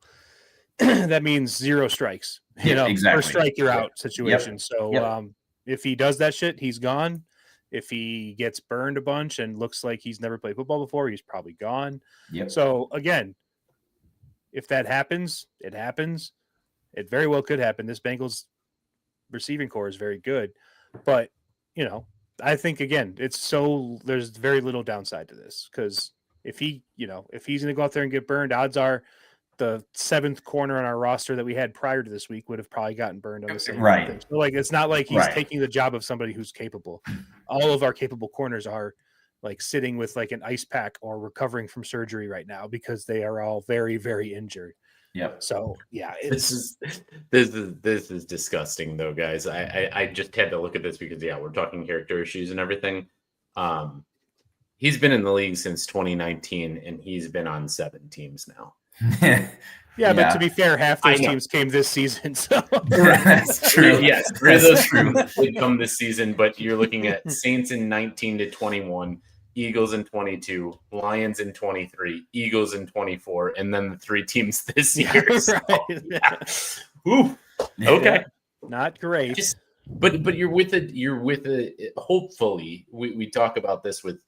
that means 0 strikes. Exactly. First strike, you're out situation. Yep. So if he does that shit, he's gone. If he gets burned a bunch and looks like he's never played football before, he's probably gone. Yep. So again, if that happens, it happens. It very well could happen. This Bengals receiving core is very good, but I think again, there's very little downside to this because if he's going to go out there and get burned, odds are the 7th corner on our roster that we had prior to this week would have probably gotten burned on the same thing. So like, it's not like he's taking the job of somebody who's capable. All of our capable corners are like sitting with like an ice pack or recovering from surgery right now because they are all very, very injured. Yep. So yeah, this is disgusting though, guys. I just had to look at this because we're talking character issues and everything. He's been in the league since 2019, and he's been on 7 teams now. Yeah, but to be fair, half those I know. teams came this season. So That's true. Yes, 3 of those would come this season, but you're looking at Saints in 19 to 21, Eagles in 22, Lions in 23, Eagles in 24, and then the 3 teams this year. Ooh, okay, not great. But you're with it. Hopefully, we talk about this with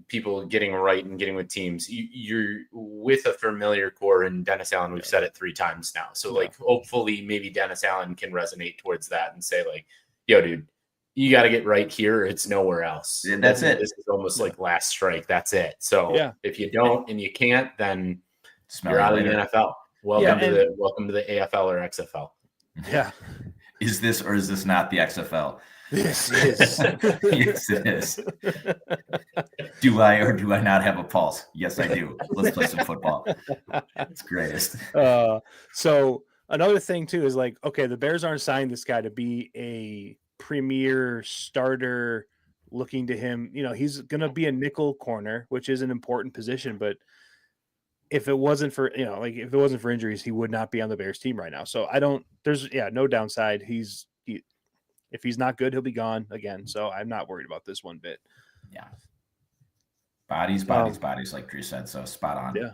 people getting right and getting with teams. You're with a familiar core in Dennis Allen. We've said it 3 times now. So like, hopefully maybe Dennis Allen can resonate towards that and say like, yo, dude, you got to get right here. It's nowhere else. That's it. This is almost like last strike. That's it. So if you don't and you can't, then you're out of the NFL. Welcome to the AFL or XFL. Yeah. Is this or is this not the XFL? This is. Yes, it is. Do I or do I not have a pulse? Yes, I do. Let's play some football. It's greatest. So another thing too is like, okay, the Bears aren't signing this guy to be a premier starter. Looking to him, he's going to be a nickel corner, which is an important position. But if it wasn't for injuries, he would not be on the Bears team right now. So there's no downside. If he's not good, he'll be gone again. So I'm not worried about this one bit. Yeah. Bodies, like Drew said. So spot on. Yeah.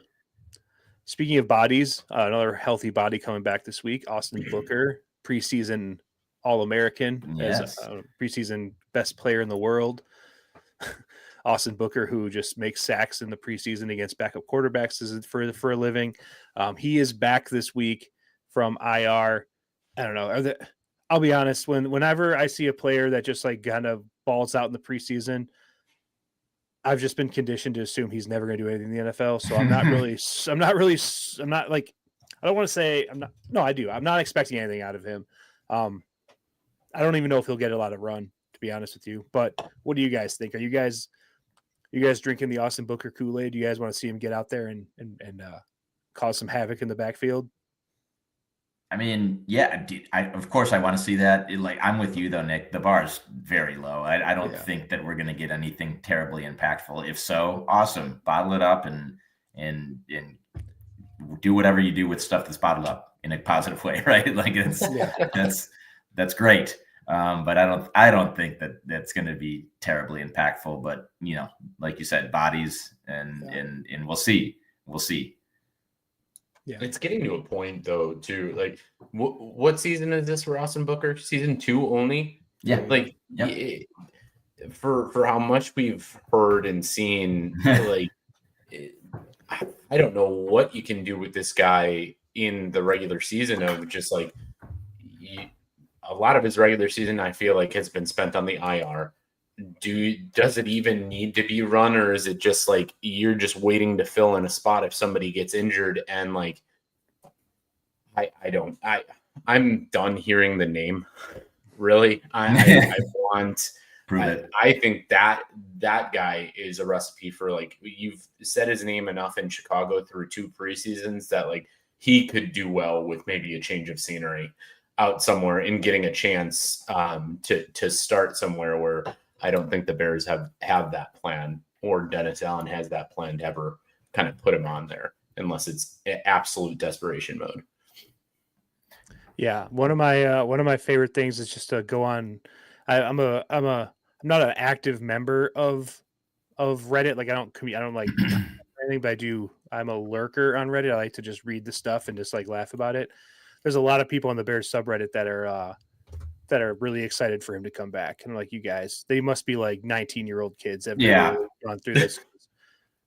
Speaking of bodies, another healthy body coming back this week, Austin Booker, preseason All-American, as preseason best player in the world. Austin Booker, who just makes sacks in the preseason against backup quarterbacks for a living. He is back this week from IR. I don't know. I'll be honest. Whenever I see a player that just like kind of balls out in the preseason, I've just been conditioned to assume he's never going to do anything in the NFL. So I'm not expecting anything out of him. I don't even know if he'll get a lot of run, to be honest with you. But what do you guys think? Are you guys drinking the Austin Booker Kool-Aid? Do you guys want to see him get out there and cause some havoc in the backfield? I mean, yeah, of course I want to see that. I'm with you though, Nick. The bar is very low. I don't think that we're going to get anything terribly impactful. If so, awesome. Bottle it up and do whatever you do with stuff that's bottled up in a positive way, right? Like that's great. But I don't think that that's going to be terribly impactful. But like you said, bodies and we'll see. Yeah, it's getting to a point though, too. Like, what season is this for Austin Booker? Season 2 only? Yeah. Like, for how much we've heard and seen, like, I don't know what you can do with this guy in the regular season. Of just like, a lot of his regular season, I feel like, has been spent on the IR. Does it even need to be run, or is it just like you're just waiting to fill in a spot if somebody gets injured? And like, I'm done hearing the name. Really, I think that guy is a recipe for, like, you've said his name enough in Chicago through 2 preseasons that like he could do well with maybe a change of scenery out somewhere and getting a chance to start somewhere where I don't think the Bears have that plan, or Dennis Allen has that plan to ever kind of put him on there, unless it's absolute desperation mode. Yeah, one of my favorite things is just to go on. I'm not an active member of Reddit. Like I don't like anything, but I'm a lurker on Reddit. I like to just read the stuff and just like laugh about it. There's a lot of people on the Bears subreddit that are really excited for him to come back. And like, you guys, they must be like 19-year-old kids that have gone through this.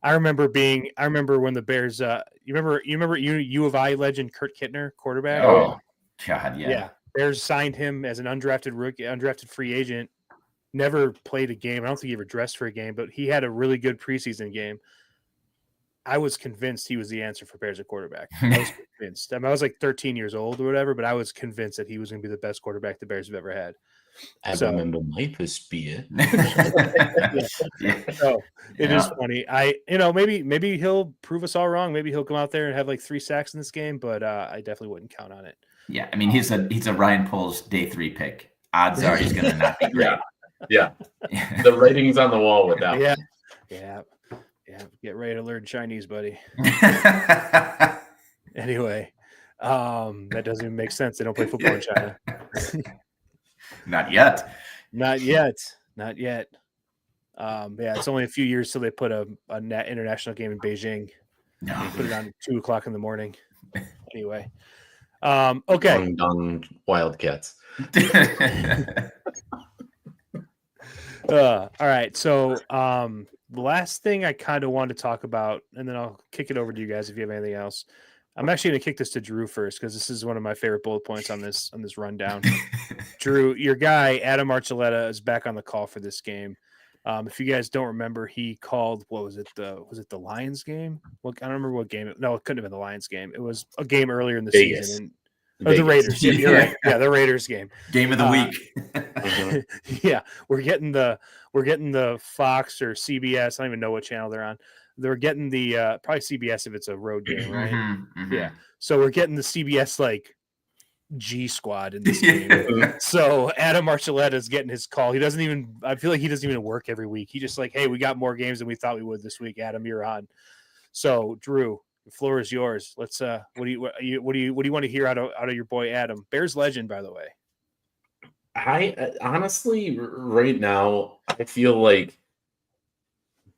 I remember when the Bears, you remember U of I legend Kurt Kittner, quarterback. Oh God. Yeah. Bears signed him as an undrafted free agent, never played a game. I don't think he ever dressed for a game, but he had a really good preseason game. I was convinced he was the answer for Bears at quarterback. I was convinced. I was like 13 years old or whatever, but I was convinced that he was going to be the best quarterback the Bears have ever had. I remember my first beer. So it is funny. Maybe he'll prove us all wrong. Maybe he'll come out there and have like 3 sacks in this game, but I definitely wouldn't count on it. Yeah, I mean, he's a Ryan Poles day 3 pick. Odds are he's going to not be great. Yeah. The writing's on the wall with that. Yeah. Get ready to learn Chinese, buddy. Anyway, that doesn't even make sense. They don't play football in China. Not yet. Not yet. It's only a few years till they put a international game in Beijing. No. They put it on at 2:00 in the morning. Anyway, okay. Guangdong Wildcats. All right. So, the last thing I kind of wanted to talk about, and then I'll kick it over to you guys if you have anything else. I'm actually going to kick this to Drew first because this is one of my favorite bullet points on this rundown. Drew, your guy Adam Archuleta is back on the call for this game. If you guys don't remember, he called was it the Lions game? Well, I don't remember what game. No, it couldn't have been the Lions game. It was a game earlier in the Vegas. season. The Raiders. Yeah, you're right. Yeah, the Raiders game. Game of the week. Yeah, we're getting the Fox or CBS. I don't even know what channel they're on. They're getting the probably CBS if it's a road game, right? Yeah. So we're getting the CBS like G squad in this game. So Adam Archuleta is getting his call. I feel like he doesn't even work every week. He just like, hey, we got more games than we thought we would this week. Adam, you're on. So Drew, the floor is yours. Let's what do you want to hear out of your boy Adam? Bears legend, by the way. I honestly, right now, I feel like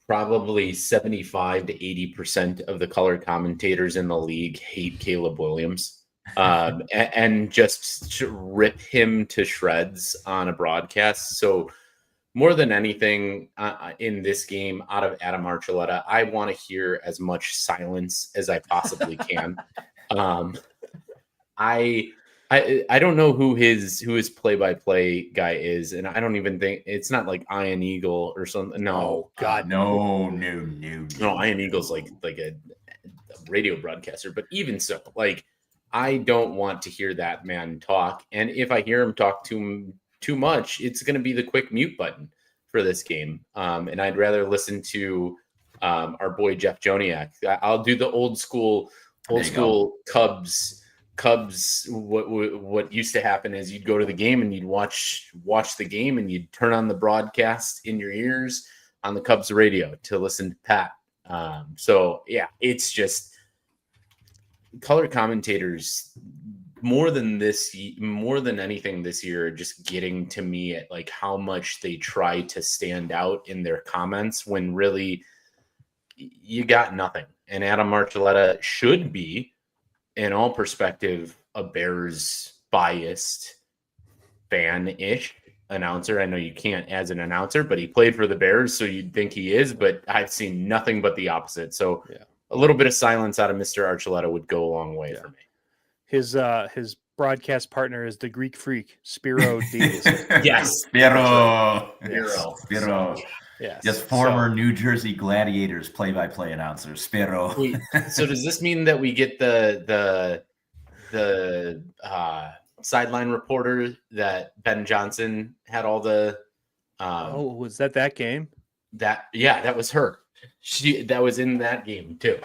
probably 75 to 80% of the color commentators in the league hate Caleb Williams, and just rip him to shreds on a broadcast. So more than anything in this game out of Adam Archuleta, I want to hear as much silence as I possibly can. I don't know who his play-by-play guy is, and I don't even think it's not like Ian Eagle or something. No, Oh, God, No. Ian Eagle's like a radio broadcaster, but even so, like I don't want to hear that man talk. And if I hear him talk too much, it's going to be the quick mute button for this game. And I'd rather listen to our boy Jeff Joniak. I'll do the old school Cubs. What used to happen is you'd go to the game and you'd watch the game and you'd turn on the broadcast in your ears on the Cubs radio to listen to Pat. So yeah, it's just color commentators more than anything this year, just getting to me at like how much they try to stand out in their comments when really you got nothing. And Adam Archuleta should be, in all perspective, a Bears biased fan-ish announcer. I know you can't as an announcer, but he played for the Bears, so you'd think he is, but I've seen nothing but the opposite. So a little bit of silence out of Mr. Archuleta would go a long way for me. His broadcast partner is the Greek freak, Spiro Davis. Yes. Spiro. Yes. Just former New Jersey Gladiators play-by-play announcer, Spiro. Wait, so does this mean that we get the sideline reporter that Ben Johnson had all the was that game? That was her. That was in that game too.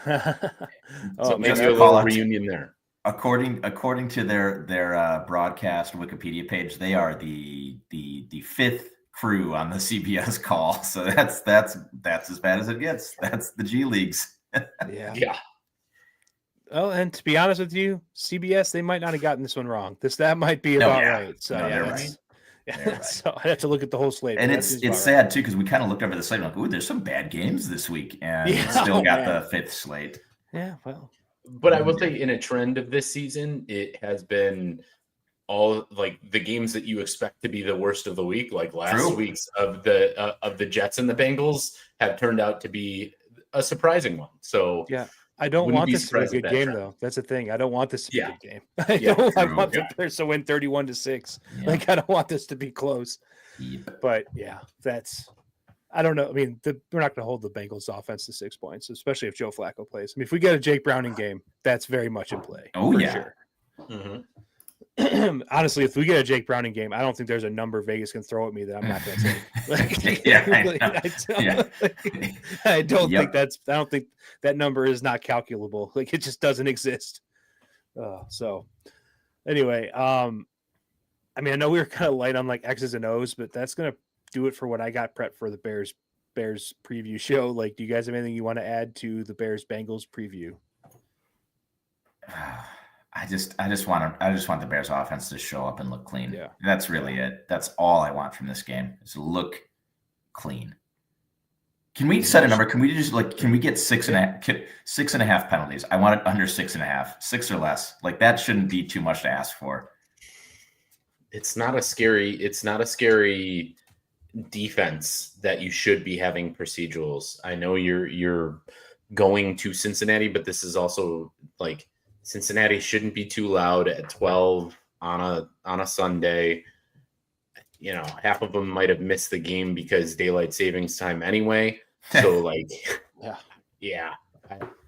So maybe a little reunion there. According to their broadcast Wikipedia page, they are the fifth crew on the CBS call. So that's as bad as it gets. That's the G Leagues. Yeah. Oh, and to be honest with you, CBS, they might not have gotten this one wrong. That might be about right. So they're right. Right. So I have to look at the whole slate. And it's sad too, because we kind of looked over the slate and like, ooh, there's some bad games this week, and still got the fifth slate. Yeah, well. But I will say, in a trend of this season, it has been all like the games that you expect to be the worst of the week, like last week's of the Jets and the Bengals, have turned out to be a surprising one. So yeah. I don't want this to be a good game, though. That's the thing. I don't want this to be a good game. I want the Bears to win 31-6. Yeah. Like, I don't want this to be close. But yeah, I don't know. I mean, we're not going to hold the Bengals offense to 6 points, especially if Joe Flacco plays. I mean, if we get a Jake Browning game, that's very much in play. Oh, yeah. Sure. Mm-hmm. Honestly, if we get a Jake Browning game, I don't think there's a number Vegas can throw at me that I'm not going to take. I don't think that number is not calculable. Like, it just doesn't exist. So anyway, I mean, I know we were kind of light on like X's and O's, but that's going to do it for what I got prepped for the Bears preview show. Like, do you guys have anything you want to add to the Bears Bengals preview? I just want the Bears offense to show up and look clean. Yeah. That's really it. That's all I want from this game is to look clean. Can we set a number? Can we get 6.5 penalties? I want it under 6.5, 6 or less. Like that shouldn't be too much to ask for. It's not a scary defense that you should be having procedurals. I know you're going to Cincinnati, but this is also like Cincinnati shouldn't be too loud at 12 on a Sunday. You know, half of them might have missed the game because daylight savings time anyway. So like, yeah,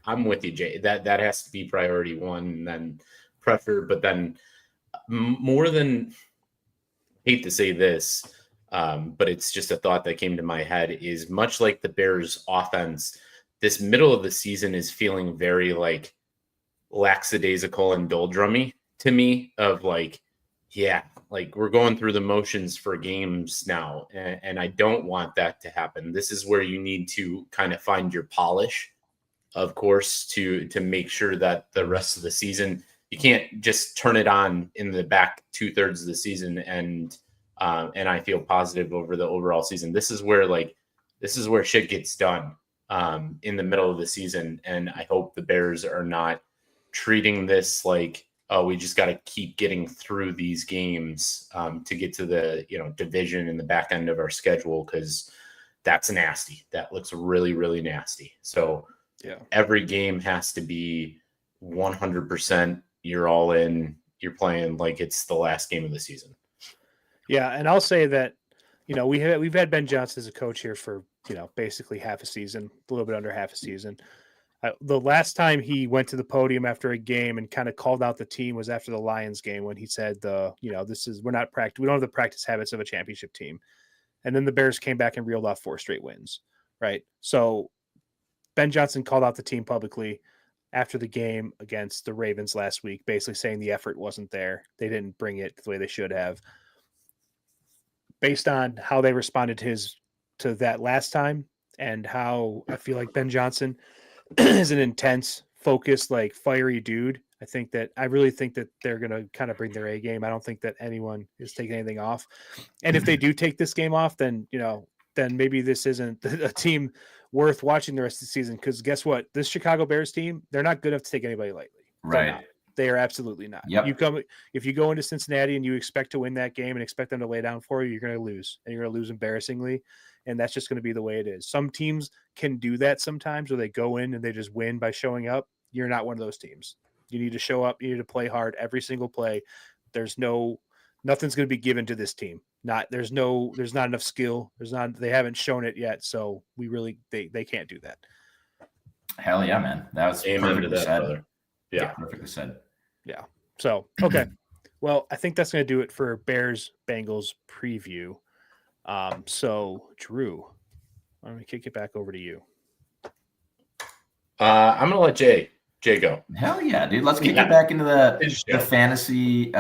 I'm with you, Jay. That has to be priority one, and then pressure. But then more than, hate to say this, but it's just a thought that came to my head, is much like the Bears offense, this middle of the season is feeling very like lackadaisical and doldrummy to me, of like, yeah, like we're going through the motions for games now. And I don't want that to happen. This is where you need to kind of find your polish, of course, to make sure that the rest of the season, you can't just turn it on in the back 2/3 of the season and I feel positive over the overall season. This is where shit gets done in the middle of the season. And I hope the Bears are not treating this like, oh, we just got to keep getting through these games to get to the division in the back end of our schedule, because that's nasty. That looks really, really nasty. So yeah, every game has to be 100%. You're all in. You're playing like it's the last game of the season. Yeah, and I'll say that we've had Ben Johnson as a coach here for basically half a season, a little bit under half a season. The last time he went to the podium after a game and kind of called out the team was after the Lions game, when he said we don't have the practice habits of a championship team. And then the Bears came back and reeled off 4 straight wins. Right. So Ben Johnson called out the team publicly after the game against the Ravens last week, basically saying the effort wasn't there. They didn't bring it the way they should have. Based on how they responded to that last time, and how I feel like Ben Johnson is an intense, focused, like fiery dude, I really think that they're going to kind of bring their A game. I don't think that anyone is taking anything off. And if they do take this game off, then maybe this isn't a team worth watching the rest of the season. Because guess what? This Chicago Bears team, they're not good enough to take anybody lightly. Right. They are absolutely not. Yep. If you go into Cincinnati and you expect to win that game and expect them to lay down for you, you're going to lose, and you're going to lose embarrassingly. And that's just going to be the way it is. Some teams can do that sometimes, where they go in and they just win by showing up. You're not one of those teams. You need to show up. You need to play hard every single play. Nothing's going to be given to this team. There's not enough skill. They haven't shown it yet. So they can't do that. Hell yeah, man. That was perfectly said. Brother. Yeah, perfectly said. Yeah. So, okay. Well, I think that's going to do it for Bears Bengals preview. So Drew, let me kick it back over to you. I'm going to let Jay go. Hell yeah, dude. Let's kick it back into the fantasy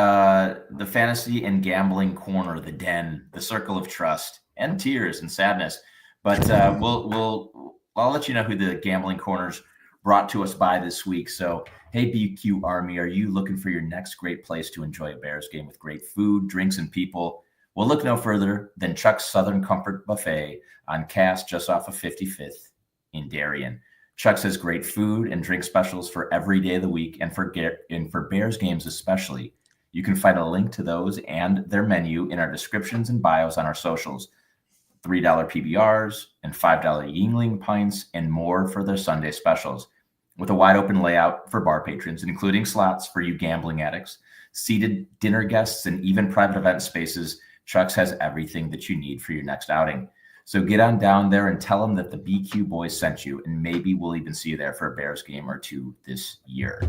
and gambling corner, the den, the circle of trust and tears and sadness. But I'll let you know who the gambling corners brought to us by this week. So, hey, BQ Army, are you looking for your next great place to enjoy a Bears game with great food, drinks, and people? Well, look no further than Chuck's Southern Comfort Buffet on Cass, just off of 55th in Darien. Chuck's has great food and drink specials for every day of the week, and for Bears games especially. You can find a link to those and their menu in our descriptions and bios on our socials. $3 PBRs and $5 Yingling pints and more for their Sunday specials. With a wide open layout for bar patrons, including slots for you gambling addicts, seated dinner guests, and even private event spaces, Chuck's has everything that you need for your next outing. So get on down there and tell them that the BQ boys sent you, and maybe we'll even see you there for a Bears game or two this year.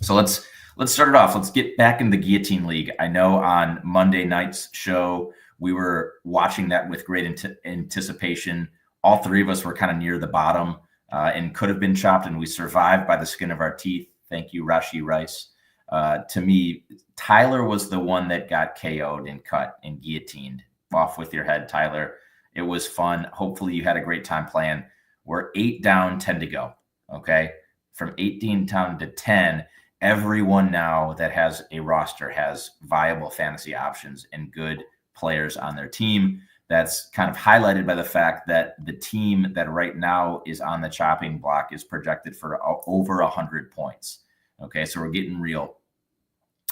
So let's start it off. Let's get back in the Guillotine League. I know on Monday night's show, we were watching that with great anticipation. All three of us were kind of near the bottom and could have been chopped, and we survived by the skin of our teeth. Thank you, Rashi Rice. To me, Tyler was the one that got KO'd and cut and guillotined. Off with your head, Tyler. It was fun. Hopefully you had a great time playing. We're 8 down, 10 to go. Okay. From 18 down to 10, everyone now that has a roster has viable fantasy options and good players on their team. That's kind of highlighted by the fact that the team that right now is on the chopping block is projected for over 100 points. Okay. So we're getting real.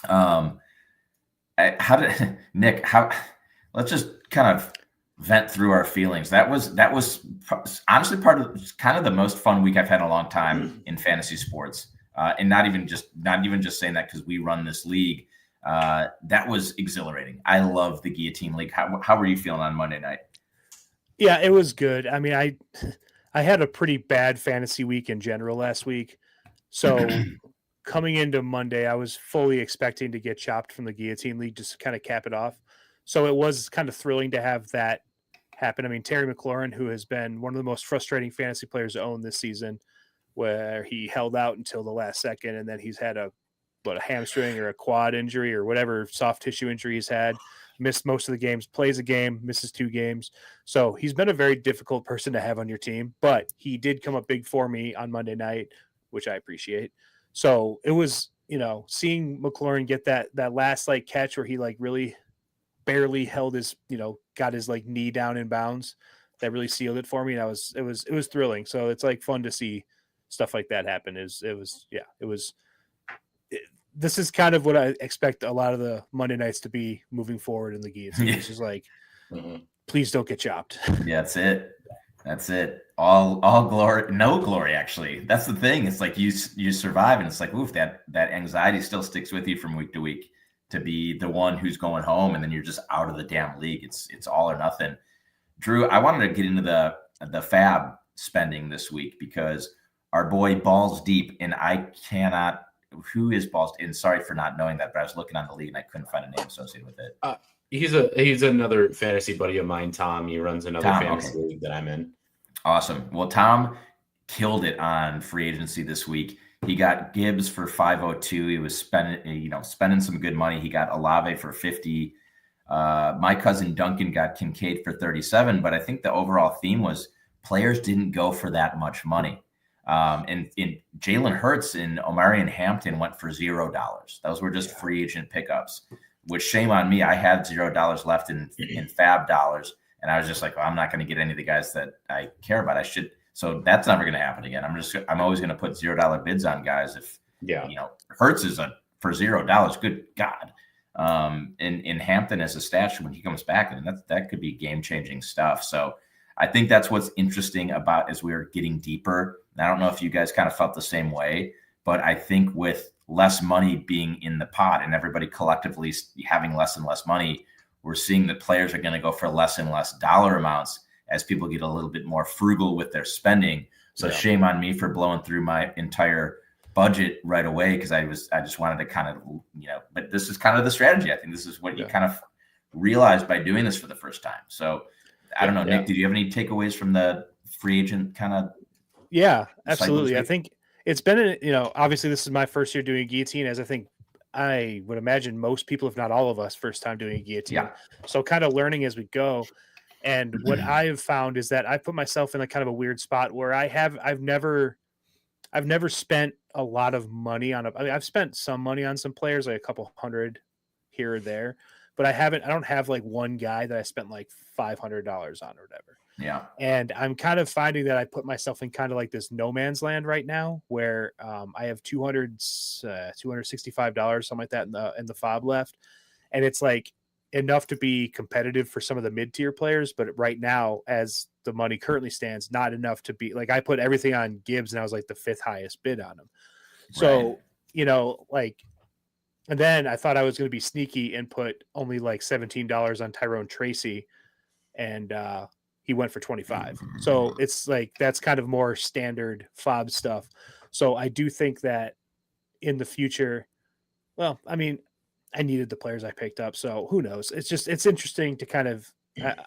Let's just kind of vent through our feelings. That was honestly part of kind of the most fun week I've had in a long time in fantasy sports. And not even just saying that because we run this league. That was exhilarating. I love the Guillotine League. How were you feeling on Monday night? Yeah, it was good. I mean, I had a pretty bad fantasy week in general last week. So coming into Monday, I was fully expecting to get chopped from the Guillotine League just to kind of cap it off. So it was kind of thrilling to have that happen. I mean, Terry McLaurin, who has been one of the most frustrating fantasy players to own this season, where he held out until the last second, and then he's had a hamstring or a quad injury or whatever soft tissue injury he's had, missed most of the games, plays a game, misses 2 games. So he's been a very difficult person to have on your team, but he did come up big for me on Monday night, which I appreciate. So it was, seeing McLaurin get that last catch where he really barely held his, got his knee down in bounds, that really sealed it for me. And it was thrilling. So it's fun to see stuff like that happen. This is kind of what I expect a lot of the Monday nights to be moving forward in the Guillotine. It's just please don't get chopped. Yeah, that's it. All glory, no glory. Actually, that's the thing. It's you survive, and it's oof, that anxiety still sticks with you from week to week. To be the one who's going home, and then you're just out of the damn league. It's all or nothing. Drew, I wanted to get into the fab spending this week because our boy Balls Deep, and I cannot. Who is Balls? And sorry for not knowing that, but I was looking on the league and I couldn't find a name associated with it. He's another fantasy buddy of mine, Tom. He runs another fantasy league that I'm in. Awesome. Well, Tom killed it on free agency this week. He got Gibbs for 502. He was spending some good money. He got Olave for 50. My cousin Duncan got Kincaid for 37. But I think the overall theme was players didn't go for that much money. And Jalen Hurts and Omarion Hampton went for $0. Those were just free agent pickups. Which shame on me. I had $0 left in fab dollars, and I was just well, I'm not going to get any of the guys that I care about. I should. So that's never going to happen again. I'm always going to put $0 bids on guys. If Hurts is for $0, good God. And Hampton as a stash when he comes back, and that could be game changing stuff. So I think that's what's interesting about as we're getting deeper. And I don't know if you guys kind of felt the same way, but I think with less money being in the pot and everybody collectively having less and less money, we're seeing that players are going to go for less and less dollar amounts as people get a little bit more frugal with their spending. So shame on me for blowing through my entire budget right away because I just wanted to kind of, but this is kind of the strategy. I think this is what you kind of realize by doing this for the first time. So I don't know, Nick, did you have any takeaways from the free agent kind of? Yeah, absolutely. I think it's been, obviously this is my first year doing guillotine, as I would imagine most people, if not all of us, first time doing a guillotine. Yeah. So kind of learning as we go. And what I have found is that I put myself in a kind of a weird spot where I've never spent a lot of money on I've spent some money on some players, like a couple hundred here or there, but I don't have one guy that I spent $500 on or whatever. Yeah. And I'm kind of finding that I put myself in kind of this no man's land right now where I have $265, something like that in the fob left. And it's enough to be competitive for some of the mid-tier players. But right now, as the money currently stands, not enough to be I put everything on Gibbs and I was the 5th highest bid on him. So, right. And then I thought I was going to be sneaky and put only $17 on Tyrone Tracy. And, he went for 25. So it's that's kind of more standard fob stuff. So I do think that in the future, well, I mean, I needed the players I picked up. So who knows? It's interesting to kind of,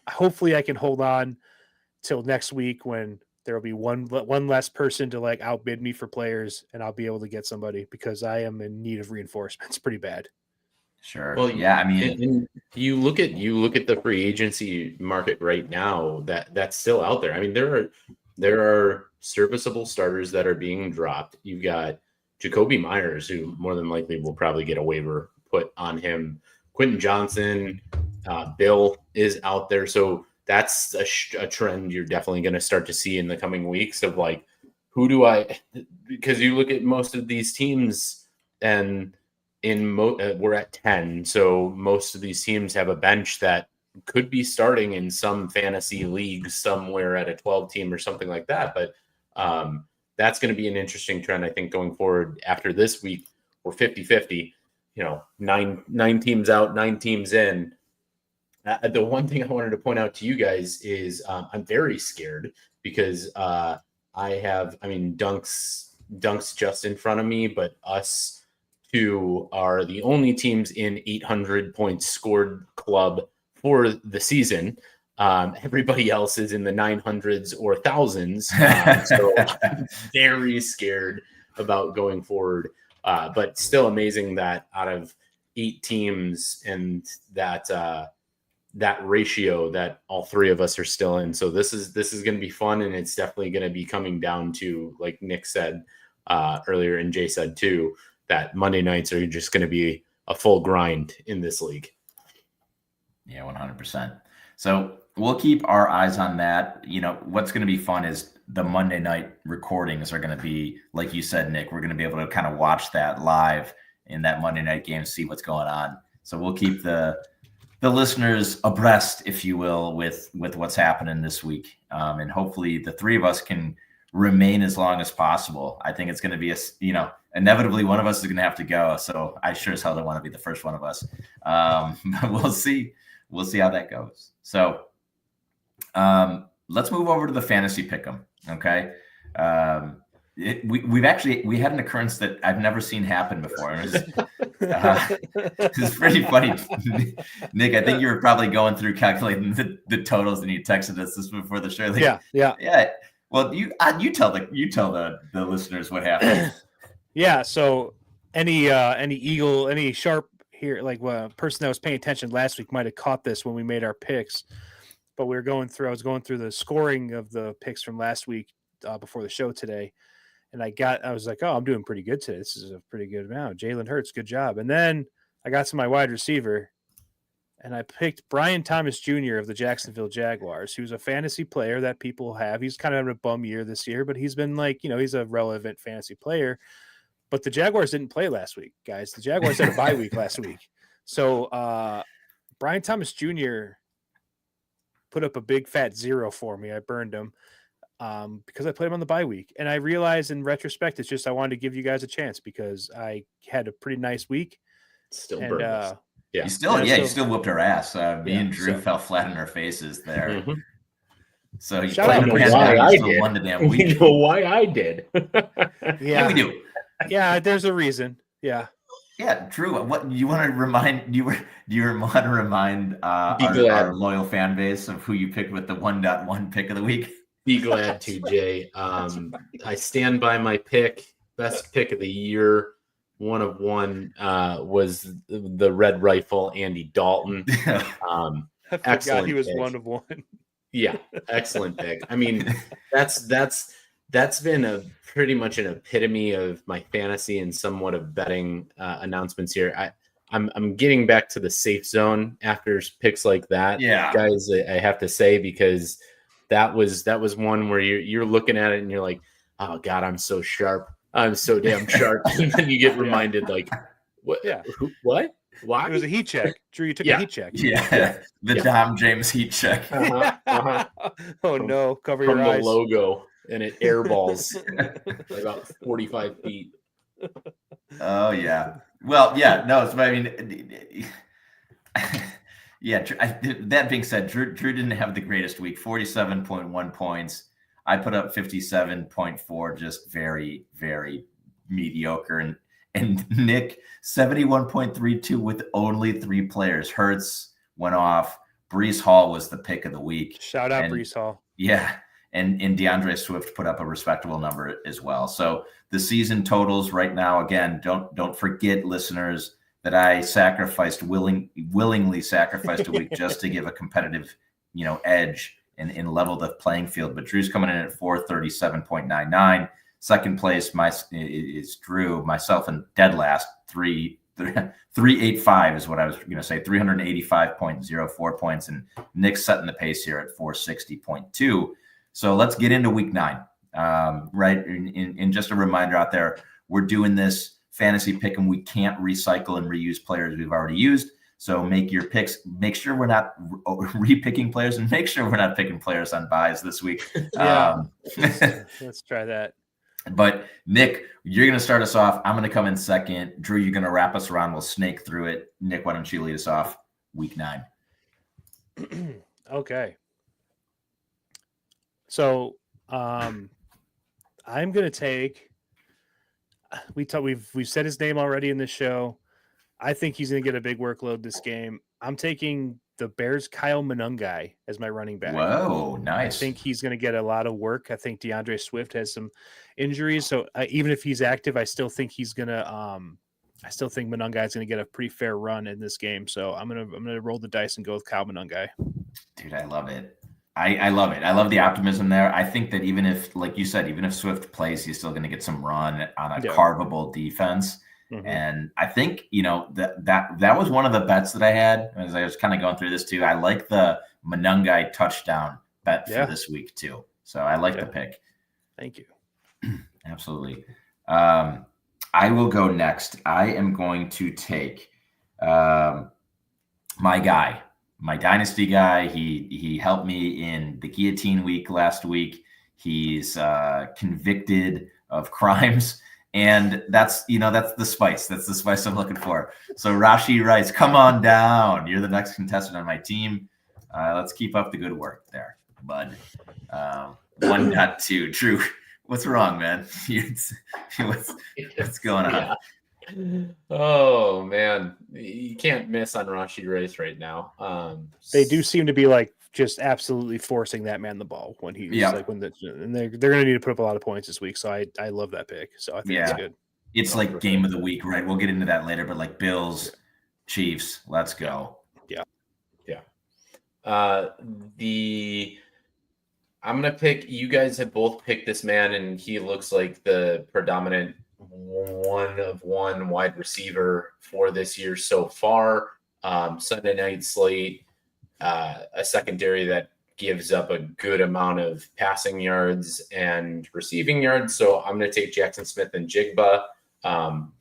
hopefully I can hold on till next week when there will be one less person to outbid me for players and I'll be able to get somebody because I am in need of reinforcements pretty bad. Sure. Well, yeah, I mean, and you look at the free agency market right now. That's still out there. I mean, there are serviceable starters that are being dropped. You've got Jacoby Myers, who more than likely will probably get a waiver put on him. Quentin Johnson, Bill is out there. So that's a trend you're definitely going to start to see in the coming weeks of like, who do I, because you look at most of these teams and we're at 10. So most of these teams have a bench that could be starting in some fantasy leagues somewhere at a 12 team or something like that. But that's going to be an interesting trend, I think, going forward after this week. We're 50-50, nine teams out, 9 teams in. The one thing I wanted to point out to you guys is I'm very scared because Dunk's just in front of me, but us two are the only teams in 800 points scored club for the season. Everybody else is in the 900s or thousands. So I'm very scared about going forward. But still amazing that out of 8 teams and that ratio that all 3 of us are still in. So this is going to be fun, and it's definitely going to be coming down to, like Nick said earlier and Jay said too, that Monday nights are just going to be a full grind in this league. Yeah, 100%. So we'll keep our eyes on that. What's going to be fun is the Monday night recordings are going to be, like you said, Nick, we're going to be able to kind of watch that live in that Monday night game, see what's going on. So we'll keep the listeners abreast, if you will, with what's happening this week. And hopefully the 3 of us can remain as long as possible. I think it's going to be inevitably one of us is going to have to go. So I sure as hell don't want to be the first one of us. But we'll see. We'll see how that goes. So let's move over to the fantasy pick'em. Okay. We had an occurrence that I've never seen happen before. It's pretty funny. Nick, I think you were probably going through calculating the totals, and you texted us this before the show. Like, yeah. Well, you tell the listeners what happened. Yeah. So any sharp here, like person that was paying attention last week might have caught this when we made our picks. But I was going through the scoring of the picks from last week before the show today. And I was like, oh, I'm doing pretty good today. This is a pretty good amount. Jalen Hurts, good job. And then I got to my wide receiver, and I picked Brian Thomas Jr. of the Jacksonville Jaguars, who's a fantasy player that people have. He's kind of having a bum year this year, but he's been he's a relevant fantasy player. But the Jaguars didn't play last week, guys. The Jaguars had a bye week last week. So Brian Thomas Jr. put up a big fat 0 for me. I burned him. Because I played him on the bye week, and I realized in retrospect, it's just I wanted to give you guys a chance because I had a pretty nice week. Still and, burned us. Yeah, you still whooped our ass. Me and Drew fell flat in our faces there. Mm-hmm. So you Shout out played to why I still did. won the damn week. You know why I did? Yeah, we do. Yeah, there's a reason. Yeah. Yeah, Drew. What you want to remind? Do you want to remind our loyal fan base of who you picked with the 1.1 pick of the week? Be glad to, Jay. I stand by my pick. Best pick of the year. 1 of 1 was the Red Rifle, Andy Dalton. I forgot he was pick. 1 of 1. Yeah, excellent pick. I mean, that's been pretty much an epitome of my fantasy and somewhat of betting announcements here. I'm getting back to the safe zone after picks like that, guys. I have to say, because that was one where you're looking at it and you're like, oh God, I'm so sharp. I'm so damn sharp. And then you get reminded, like, what? Yeah. What? Why? It was a heat check. Drew, you took a heat check. Yeah. The Dom James heat check. Oh no, cover your eyes. From the logo, and it airballs about 45 feet. Oh yeah. Well, yeah. No, so I mean. Yeah, that being said, Drew didn't have the greatest week, 47.1 points. I put up 57.4, just very, very mediocre. And Nick, 71.32 with only 3 players. Hurts went off. Breece Hall was the pick of the week. Shout out Breece Hall. Yeah, and DeAndre Swift put up a respectable number as well. So the season totals right now, again, don't forget, listeners, that I willingly sacrificed a week just to give a competitive, edge and level the playing field. But Drew's coming in at 437.99. Second place is Drew, myself, and dead last 385 is what I was going to say, 385.04 points, and Nick's setting the pace here at 460.2. So let's get into week 9. Right, and just a reminder out there, we're doing this fantasy pick, and we can't recycle and reuse players we've already used. So make your picks. Make sure we're not re-picking players, and make sure we're not picking players on buys this week. Let's try that. But Nick, you're going to start us off. I'm going to come in second. Drew, you're going to wrap us around. We'll snake through it. Nick, why don't you lead us off? Week 9. Okay. So I'm going to take. We've said his name already in this show. I think he's going to get a big workload this game. I'm taking the Bears' Kyle Monangai as my running back. Whoa, nice. I think he's going to get a lot of work. I think DeAndre Swift has some injuries, so even if he's active, I still think he's going to. I still think Monangai is going to get a pretty fair run in this game. So I'm gonna roll the dice and go with Kyle Monangai. Dude, I love it. I love it. I love the optimism there. I think that even if, like you said, even if Swift plays, he's still going to get some run on a carvable defense. Mm-hmm. And I think, that was one of the bets that I had as I was kind of going through this too. I like the Monangai touchdown bet for this week too. So I like the pick. Thank you. Absolutely. I will go next. I am going to take my guy, my dynasty guy. He helped me in the Guillotine League last week. He's convicted of crimes. And that's the spice. That's the spice I'm looking for. So Rashee Rice, come on down. You're the next contestant on my team. Let's keep up the good work there, bud. 1.2. True. What's wrong, man? What's going on? Yeah. Oh, man. You can't miss on Rashee Rice right now. They do seem to be just absolutely forcing that man the ball when he's and they're going to need to put up a lot of points this week. So I love that pick. So I think it's good. It's like game of the week, right? We'll get into that later, but Bills, Chiefs, let's go. Yeah. I'm going to pick, you guys have both picked this man, and he looks like the predominant one wide receiver for this year so far. Sunday night slate, a secondary that gives up a good amount of passing yards and receiving yards. So I'm going to take Jackson Smith and Jigba.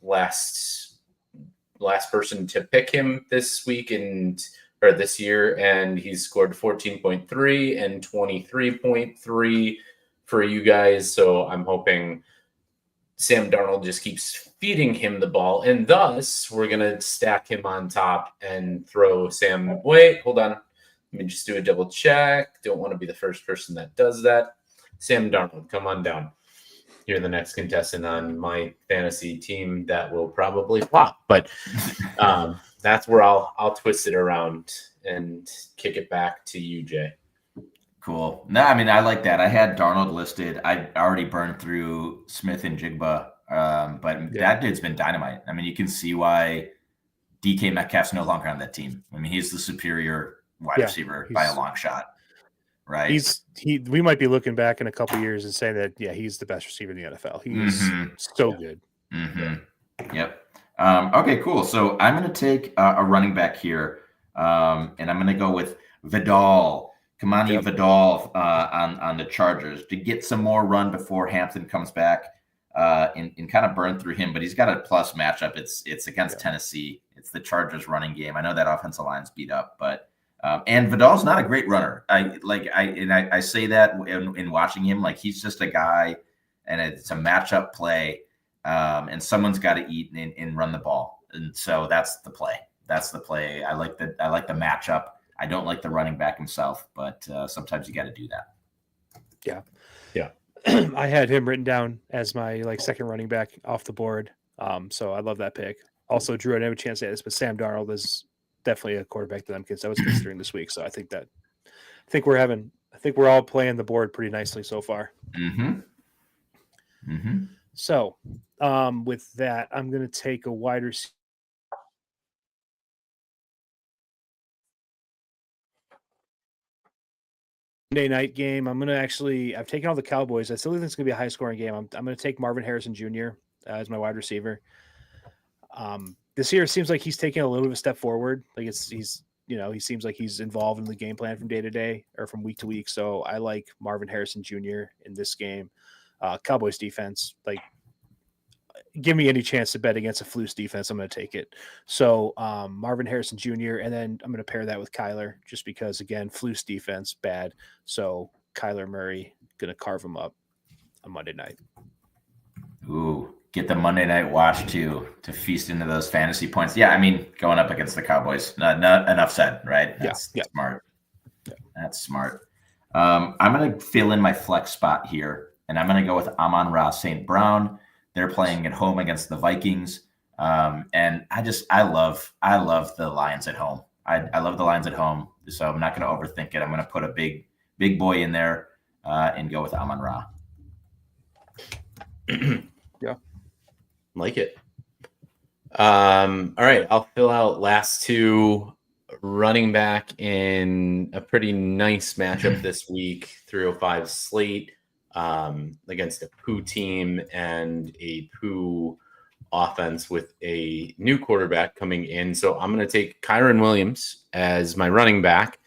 Last person to pick him this week or this year, and he's scored 14.3 and 23.3 for you guys. So I'm hoping Sam Darnold just keeps feeding him the ball, and thus we're going to stack him on top and throw Sam. Wait, hold on. Let me just do a double check. Don't want to be the first person that does that. Sam Darnold, come on down. You're the next contestant on my fantasy team that will probably flop, but that's where I'll twist it around and kick it back to you, Jay. Cool. No, I mean, I like that. I had Darnold listed. I already burned through Smith and Jigba, but that dude's been dynamite. I mean, you can see why DK Metcalf's no longer on that team. I mean, he's the superior wide receiver by a long shot, right? We might be looking back in a couple of years and saying that, he's the best receiver in the NFL. He's so good. Mm-hmm. Yep. Okay, cool. So I'm going to take a running back here, and I'm going to go with Vidal. Kamani Vidal on the Chargers to get some more run before Hampton comes back and kind of burn through him. But he's got a plus matchup. It's against Tennessee. It's the Chargers running game. I know that offensive line's beat up, but and Vidal's not a great runner. I say that in watching him, he's just a guy, and it's a matchup play, and someone's got to eat and run the ball, and so that's the play. That's the play. I like the matchup. I don't like the running back himself, but sometimes you got to do that. Yeah. I had him written down as my second running back off the board. So I love that pick. Also, Drew, I didn't have a chance to say this, but Sam Darnold is definitely a quarterback that I was considering this week. So I think we're all playing the board pretty nicely so far. Mm-hmm. Mm-hmm. So with that, I'm going to take a wide receiver Monday night game. I've taken all the Cowboys. I still think it's going to be a high scoring game. I'm going to take Marvin Harrison Jr. As my wide receiver. This year it seems like he's taking a little bit of a step forward. Like he seems like he's involved in the game plan from day to day or from week to week. So I like Marvin Harrison Jr. in this game. Cowboys defense, like, give me any chance to bet against a Flus defense, I'm going to take it. So Marvin Harrison Jr. and then I'm going to pair that with Kyler just because, again, Flus defense bad. So Kyler Murray going to carve him up on Monday night. Ooh, get the Monday night wash to feast into those fantasy points. Yeah, I mean, going up against the Cowboys, not enough said, right? That's smart. Yeah. That's smart. I'm going to fill in my flex spot here, and I'm going to go with Amon-Ra St. Brown. They're playing at home against the Vikings. And I love the Lions at home. I love the Lions at home. So I'm not going to overthink it. I'm going to put a big boy in there and go with Amon-Ra. Yeah. Like it. All right. I'll fill out last two. Running back in a pretty nice matchup this week, 305 slate. Against a Pooh team and a Pooh offense with a new quarterback coming in. So I'm going to take Kyron Williams as my running back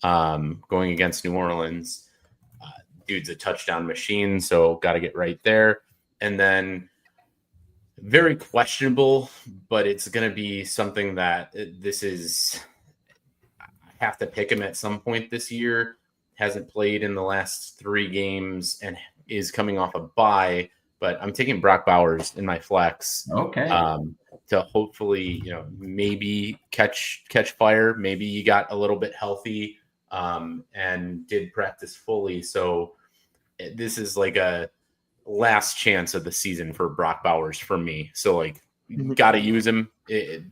going against New Orleans. Dude's a touchdown machine, so got to get right there. And then very questionable, but it's going to be something that I have to pick him at some point this year. Hasn't played in the last 3 games and is coming off a bye, but I'm taking Brock Bowers in my flex. Okay. To hopefully, maybe catch fire. Maybe he got a little bit healthy and did practice fully. So this is like a last chance of the season for Brock Bowers for me. So got to use him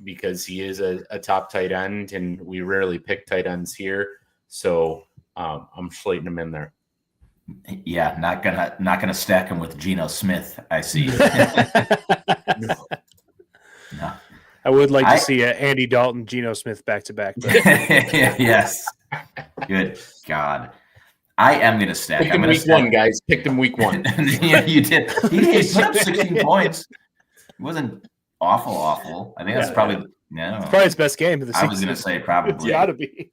because he is a top tight end, and we rarely pick tight ends here. So I'm slating him in there. Yeah, not gonna stack him with Geno Smith. I see. No. I would like to see Andy Dalton, Geno Smith back to back. Yes. Good God. I am gonna stack. Picked him week 1, guys. Picked him week 1. Yeah, you did. He put up 16 points. It wasn't awful. I think that's probably it's probably his best game of the season. I was gonna say probably. It's gotta be.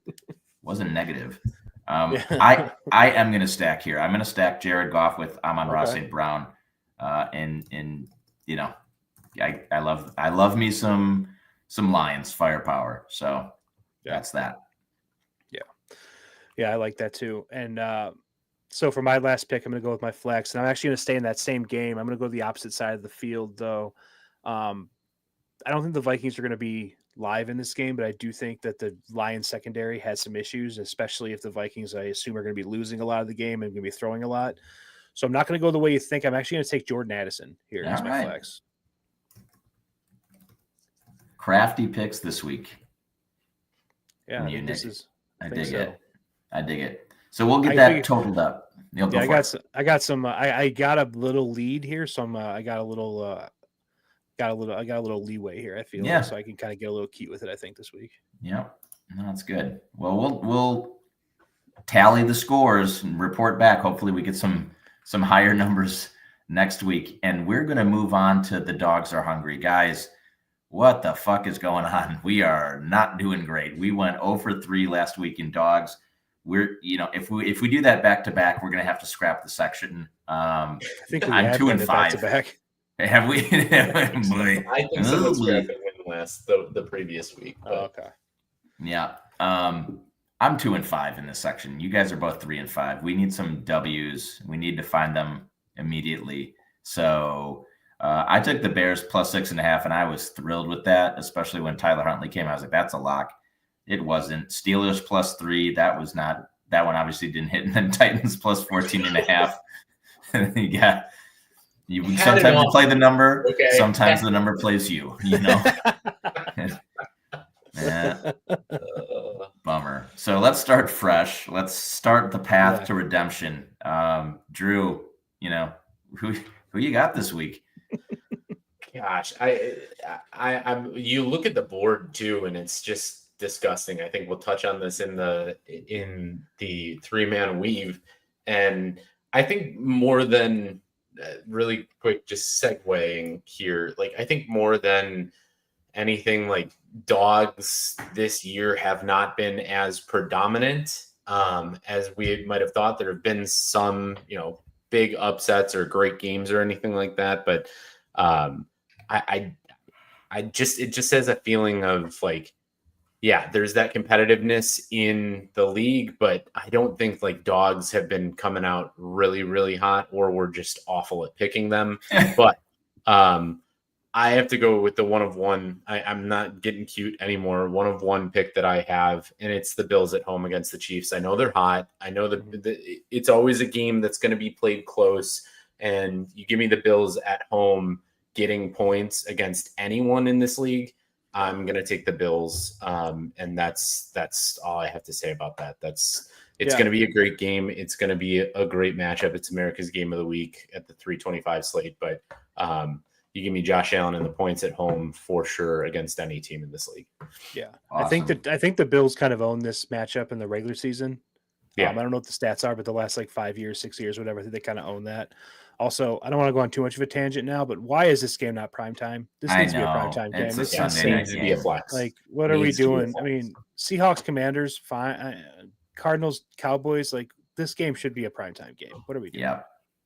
Wasn't negative. I am going to stack here. I'm going to stack Jared Goff with Amon-Ra St. Brown. I love me some Lions firepower. So that's that. Yeah, I like that too. And so for my last pick, I'm going to go with my flex, and I'm actually going to stay in that same game. I'm going to go to the opposite side of the field, though. I don't think the Vikings are going to be live in this game, but I do think that the Lions secondary has some issues, especially if the Vikings, I assume, are going to be losing a lot of the game and going to be throwing a lot. So I'm not going to go the way you think. I'm actually going to take Jordan Addison here as my flex. Crafty picks this week. Yeah, I dig it. So we'll get that totaled up. I got a little lead here, so I got a little leeway here. I feel so I can kind of get a little cute with it. I think this week. Yeah, no, that's good. Well, we'll tally the scores and report back. Hopefully, we get some higher numbers next week, and we're gonna move on to the dogs are hungry, guys. What the fuck is going on? We are not doing great. We went 0 for 3 last week in dogs. We're if we do that back to back, we're gonna have to scrap the section. I think I'm 2 and 5. Back. Have we? I think someone's grabbing win last the previous week. But. Okay. Yeah. I'm 2 and 5 in this section. You guys are both 3 and 5. We need some W's. We need to find them immediately. So I took the Bears plus 6.5, and I was thrilled with that, especially when Tyler Huntley came. I was like, that's a lock. It wasn't. Steelers plus 3. That was not. That one obviously didn't hit. And then Titans plus 14.5. Yeah. Sometimes you play the number. Okay. Sometimes the number plays you. Bummer. So let's start fresh. Let's start the path to redemption. Drew, who you got this week? Gosh, I'm. You look at the board too, and it's just disgusting. I think we'll touch on this in the 3-man weave. And I think more than really quick, just segueing here, like I think more than anything, like dogs this year have not been as predominant as we might have thought. There have been some, big upsets or great games or anything like that, but it just has a feeling of like, yeah, there's that competitiveness in the league, but I don't think like dogs have been coming out really, really hot, or we're just awful at picking them. But I have to go with the 1 of 1. I'm not getting cute anymore. 1 of 1 pick that I have, and it's the Bills at home against the Chiefs. I know they're hot. I know that it's always a game that's going to be played close, and you give me the Bills at home getting points against anyone in this league, I'm going to take the Bills. And that's all I have to say about that. It's going to be a great game. It's going to be a great matchup. It's America's Game of the Week at the 325 slate, but you give me Josh Allen and the points at home for sure against any team in this league. Yeah. Awesome. I think the Bills kind of own this matchup in the regular season. Yeah. I don't know what the stats are, but the last like 5 years, 6 years, whatever, I think they kind of own that. Also, I don't want to go on too much of a tangent now, but why is this game not prime time? This needs to be a prime time game. It's a It's Sunday night insane. game. Be a flex. Like, what are we Needs to be a doing? I flex. mean, Seahawks, Commanders, fine. Cardinals, Cowboys, like this game should be a primetime game. What are we doing? Yeah,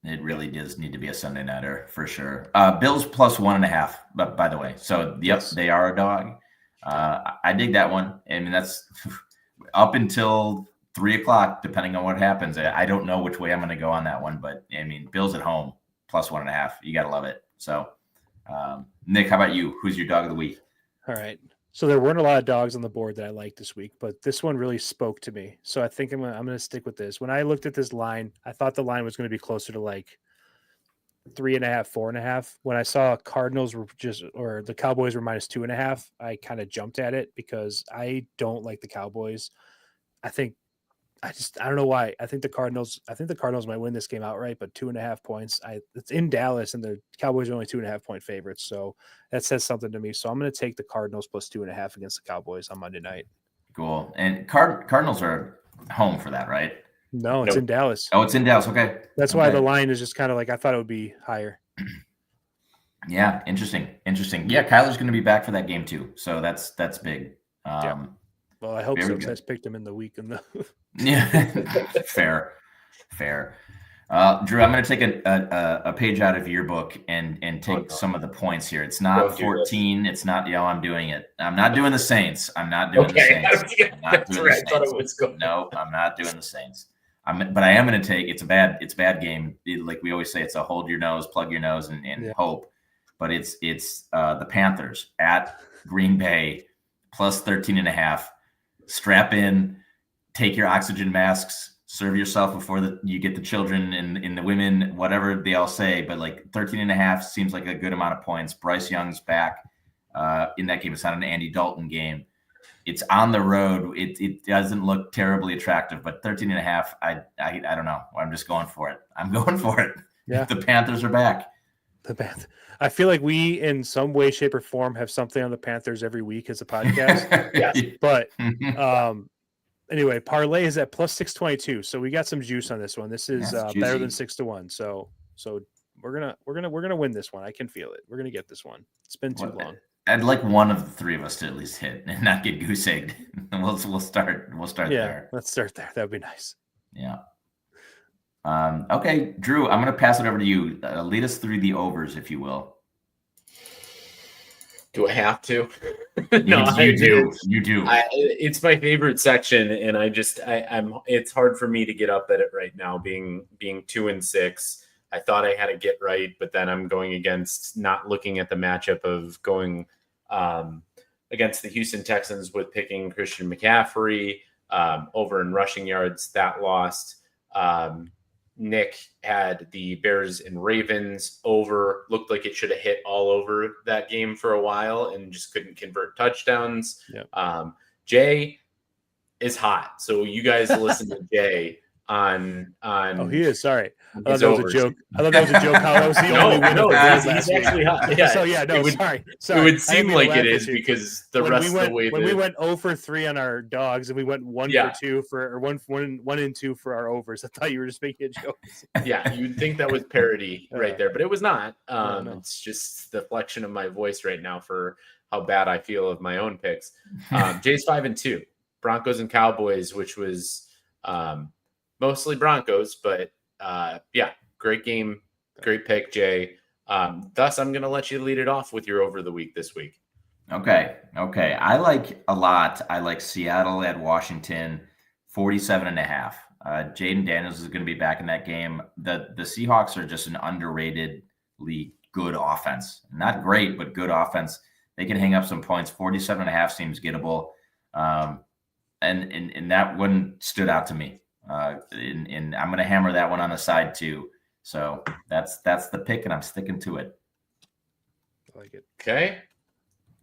it really does need to be a Sunday nighter for sure. Bills plus 1.5, but by the way, so yep, they are a dog. I dig that one. I mean, that's up until 3:00, depending on what happens. I don't know which way I'm going to go on that one, but I mean, Bills at home plus 1.5. You got to love it. So, Nick, how about you? Who's your dog of the week? All right. So there weren't a lot of dogs on the board that I liked this week, but this one really spoke to me. So I think I'm going to stick with this. When I looked at this line, I thought the line was going to be closer to like 3.5, 4.5. When I saw Cardinals were or the Cowboys were minus 2.5, I kind of jumped at it because I don't like the Cowboys. I don't know why. I think the Cardinals might win this game outright, but 2.5 points. It's in Dallas, and the Cowboys are only 2.5 point favorites, so that says something to me. So I'm going to take the Cardinals plus 2.5 against the Cowboys on Monday night. Cool. And Cardinals are home for that, right? No, it's in Dallas. Oh, it's in Dallas. Okay. That's why the line is just kind of like I thought it would be higher. Yeah, interesting. Yeah, Kyler's going to be back for that game too, so that's big. Well, I hope so, very because I picked him in the week and the Yeah, fair. Drew, I'm going to take a page out of your book and take some of the points here. It's not 14. It's not, I'm doing it. I'm not doing the Saints. I'm not doing the Saints. I'm not doing the Saints. No, I'm not doing the Saints. But I am going to take, it's a bad game. Like we always say, it's a hold your nose, plug your nose and hope. But it's the Panthers at Green Bay plus 13.5. Strap in, take your oxygen masks, serve yourself before you get the children and the women, whatever they all say. But like 13.5 seems like a good amount of points. Bryce Young's back in that game. It's not an Andy Dalton game. It's on the road. It doesn't look terribly attractive, but 13.5, I don't know. I'm just going for it. I'm going for it. Yeah. The Panthers are back. The Panthers. I feel like we, in some way, shape, or form, have something on the Panthers every week as a podcast. Yes. But anyway, parlay is at plus 622. So we got some juice on this one. This is better than 6-1. So we're gonna win this one. I can feel it. We're gonna get this one. It's been too long. I'd like one of the three of us to at least hit and not get goose egged. We'll start there. Let's start there. That would be nice. Yeah. Okay, Drew, I'm going to pass it over to you. Lead us through the overs, if you will. Do I have to? No, you do. You do. It's my favorite section, and I'm. It's hard for me to get up at it right now, being 2-6. I thought I had to get right, but then I'm going against not looking at the matchup of going against the Houston Texans with picking Christian McCaffrey over in rushing yards. That lost. Nick had the Bears and Ravens over. Looked like it should have hit all over that game for a while and just couldn't convert touchdowns. Yep. Jay is hot. So you guys listen to Jay. on he is. Sorry, I thought his that was a overs. joke. I thought that was a joke. How that was the only win of the he's league last week. actually hot. Yeah. So yeah, no, it would, sorry. It would I seem didn't mean to like laugh it at is you. because the When rest we of the way when we went 0 for 3 on our dogs and we went 1 for 2 or 1 and 2 for our overs, I thought you were just making a joke. Yeah, you'd think that was parody right there, but it was not. No. It's just the flexion of my voice right now for how bad I feel of my own picks. Jay's 5-2, Broncos and Cowboys, which was mostly Broncos, but yeah, great game, great pick, Jay. Thus, I'm going to let you lead it off with your over the week this week. Okay. I like a lot. I like Seattle at Washington, 47.5. Jaden Daniels is going to be back in that game. The Seahawks are just an underratedly good offense. Not great, but good offense. They can hang up some points. 47.5 seems gettable. And that one stood out to me. And I'm going to hammer that one on the side too. So that's the pick, and I'm sticking to it. I like it. Okay.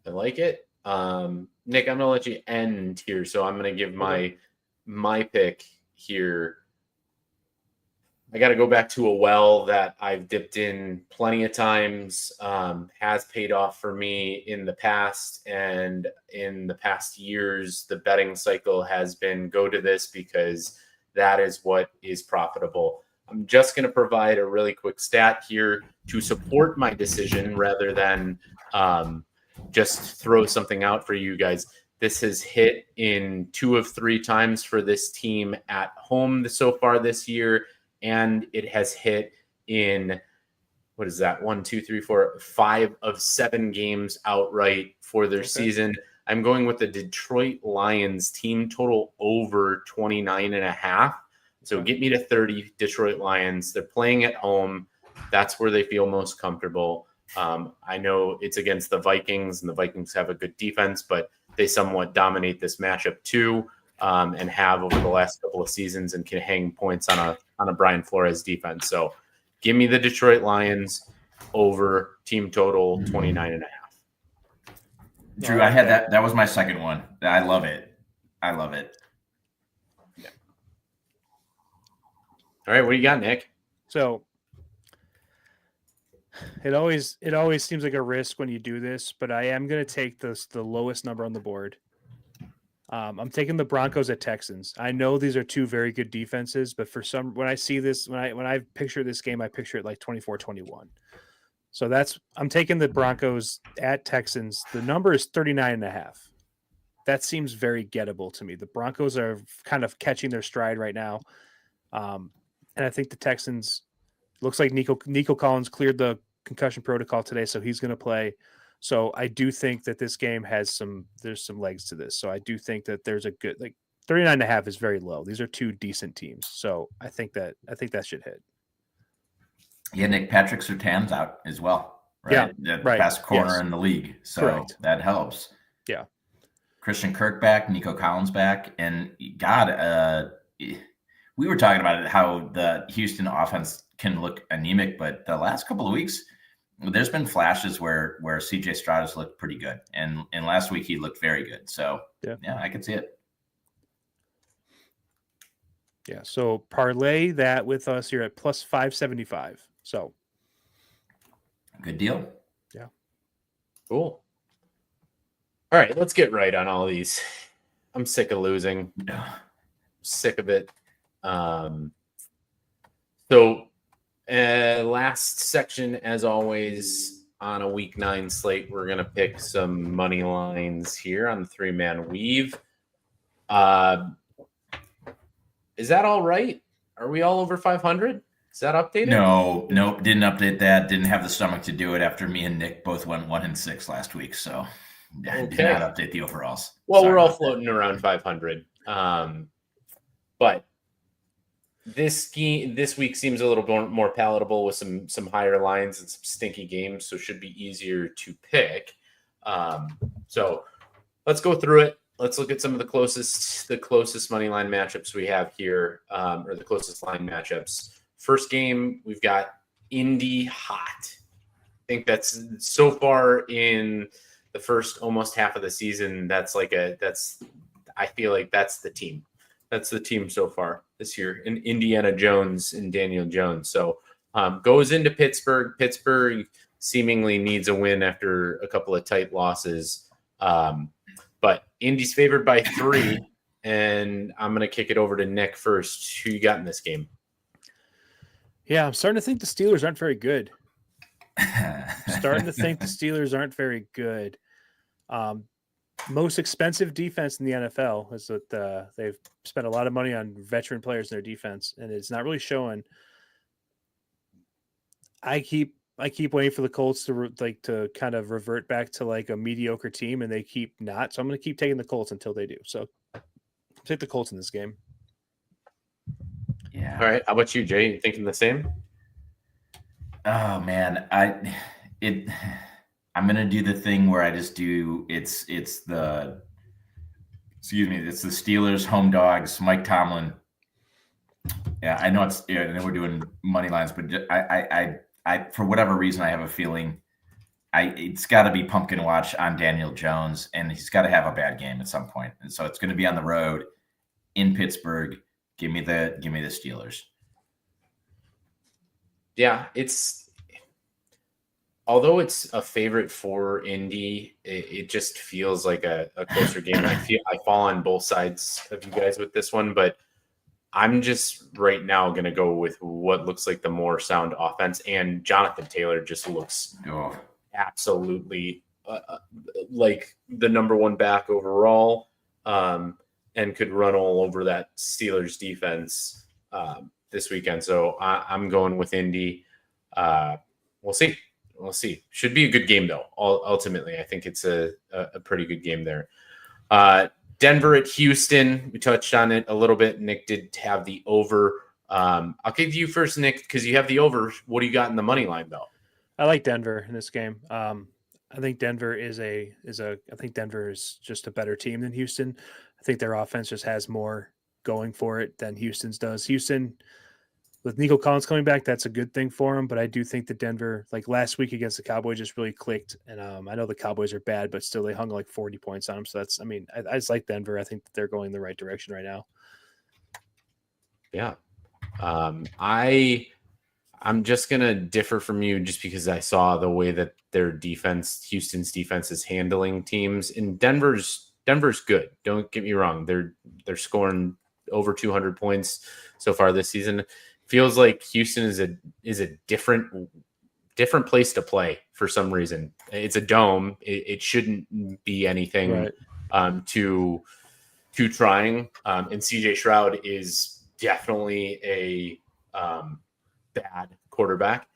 I like it. Nick, I'm going to let you end here. So I'm going to give my pick here. I got to go back to a well that I've dipped in plenty of times, has paid off for me in the past. And in the past years, the betting cycle has been go to this because that is what is profitable. I'm just going to provide a really quick stat here to support my decision rather than just throw something out for you guys. This has hit in 2 of 3 times for this team at home so far this year. And it has hit in, 5 of 7 games outright for their season. I'm going with the Detroit Lions team total over 29.5. So get me to 30 Detroit Lions. They're playing at home. That's where they feel most comfortable. I know it's against the Vikings, and the Vikings have a good defense, but they somewhat dominate this matchup too, and have over the last couple of seasons, and can hang points on a Brian Flores defense. So give me the Detroit Lions over team total 29.5. Drew, I had that. That was my second one. I love it. Yeah. All right, what do you got, Nick? So it always seems like a risk when you do this, but I am going to take the lowest number on the board. I'm taking the Broncos at Texans. I know these are 2 very good defenses, but when I see this, when I picture this game, I picture it like 24-21. So I'm taking the Broncos at Texans. The number is 39.5. That seems very gettable to me. The Broncos are kind of catching their stride right now. And I think the Texans, looks like Nico Collins cleared the concussion protocol today, so he's going to play. So I do think that this game there's some legs to this. So I do think that there's a good, 39.5 is very low. These are 2 decent teams. So I think that should hit. Yeah, Nick, Patrick Surtain's out as well. Right? Yeah, the right. best corner in the league. So Correct. That helps. Yeah. Christian Kirk back, Nico Collins back, and God, we were talking about it, how the Houston offense can look anemic, but the last couple of weeks, there's been flashes where CJ Stroud's looked pretty good, and last week he looked very good. So yeah, I could see it. Yeah. So parlay that with us here at plus 575. So good deal. Yeah. Cool. All right, let's get right on all these. I'm sick of losing. Sick of it. So last section, as always, on a week 9 slate, we're going to pick some money lines here on the 3-man weave. Is that all right? Are we all over 500? Is that updated? No, didn't update that. Didn't have the stomach to do it after me and Nick both went 1-6 last week. So did not update the overalls. Well, Sorry we're all about floating around 500. But this week seems a little more palatable with some higher lines and some stinky games, so should be easier to pick. So let's go through it. Let's look at some of the closest money line matchups we have here, or the closest line matchups. First game, we've got Indy hot. I think that's so far in the first almost half of the season. I feel like that's the team. That's the team so far this year. In Indiana Jones and Daniel Jones. So goes into Pittsburgh. Pittsburgh seemingly needs a win after a couple of tight losses. But Indy's favored by 3. And I'm going to kick it over to Nick first. Who you got in this game? Yeah, I'm starting to think the Steelers aren't very good. Most expensive defense in the NFL is that they've spent a lot of money on veteran players in their defense, and it's not really showing. I keep waiting for the Colts to kind of revert back to like a mediocre team, and they keep not. So I'm going to keep taking the Colts until they do. So take the Colts in this game. Yeah. All right. How about you, Jay? You thinking the same? Oh man, I'm gonna do the thing where I just do it's the Steelers home dogs, Mike Tomlin. Yeah, I know I know we're doing money lines, but I for whatever reason I have a feeling it's got to be pumpkin watch on Daniel Jones, and he's got to have a bad game at some point, and so it's going to be on the road in Pittsburgh. Give me the Steelers. Yeah, although it's a favorite for Indy, it just feels like a closer game. I fall on both sides of you guys with this one, but I'm just right now going to go with what looks like the more sound offense, and Jonathan Taylor just looks absolutely like the number one back overall, and could run all over that Steelers defense this weekend. So I'm going with Indy. We'll see. Should be a good game though. Ultimately, I think it's a pretty good game there. Denver at Houston. We touched on it a little bit. Nick did have the over. I'll give you first, Nick, because you have the over. What do you got in the money line though? I like Denver in this game. I think Denver is just a better team than Houston. I think their offense just has more going for it than Houston's does. Houston, with Nico Collins coming back, that's a good thing for him. But I do think that Denver, like last week against the Cowboys, just really clicked. And I know the Cowboys are bad, but still they hung like 40 points on them. So I just like Denver. I think that they're going the right direction right now. Yeah. I'm just going to differ from you just because I saw the way that Houston's defense is handling teams, and Denver's good. Don't get me wrong. They're scoring over 200 points so far this season. Feels like Houston is a different place to play for some reason. It's a dome. It shouldn't be anything too trying. And CJ Stroud is definitely a bad quarterback.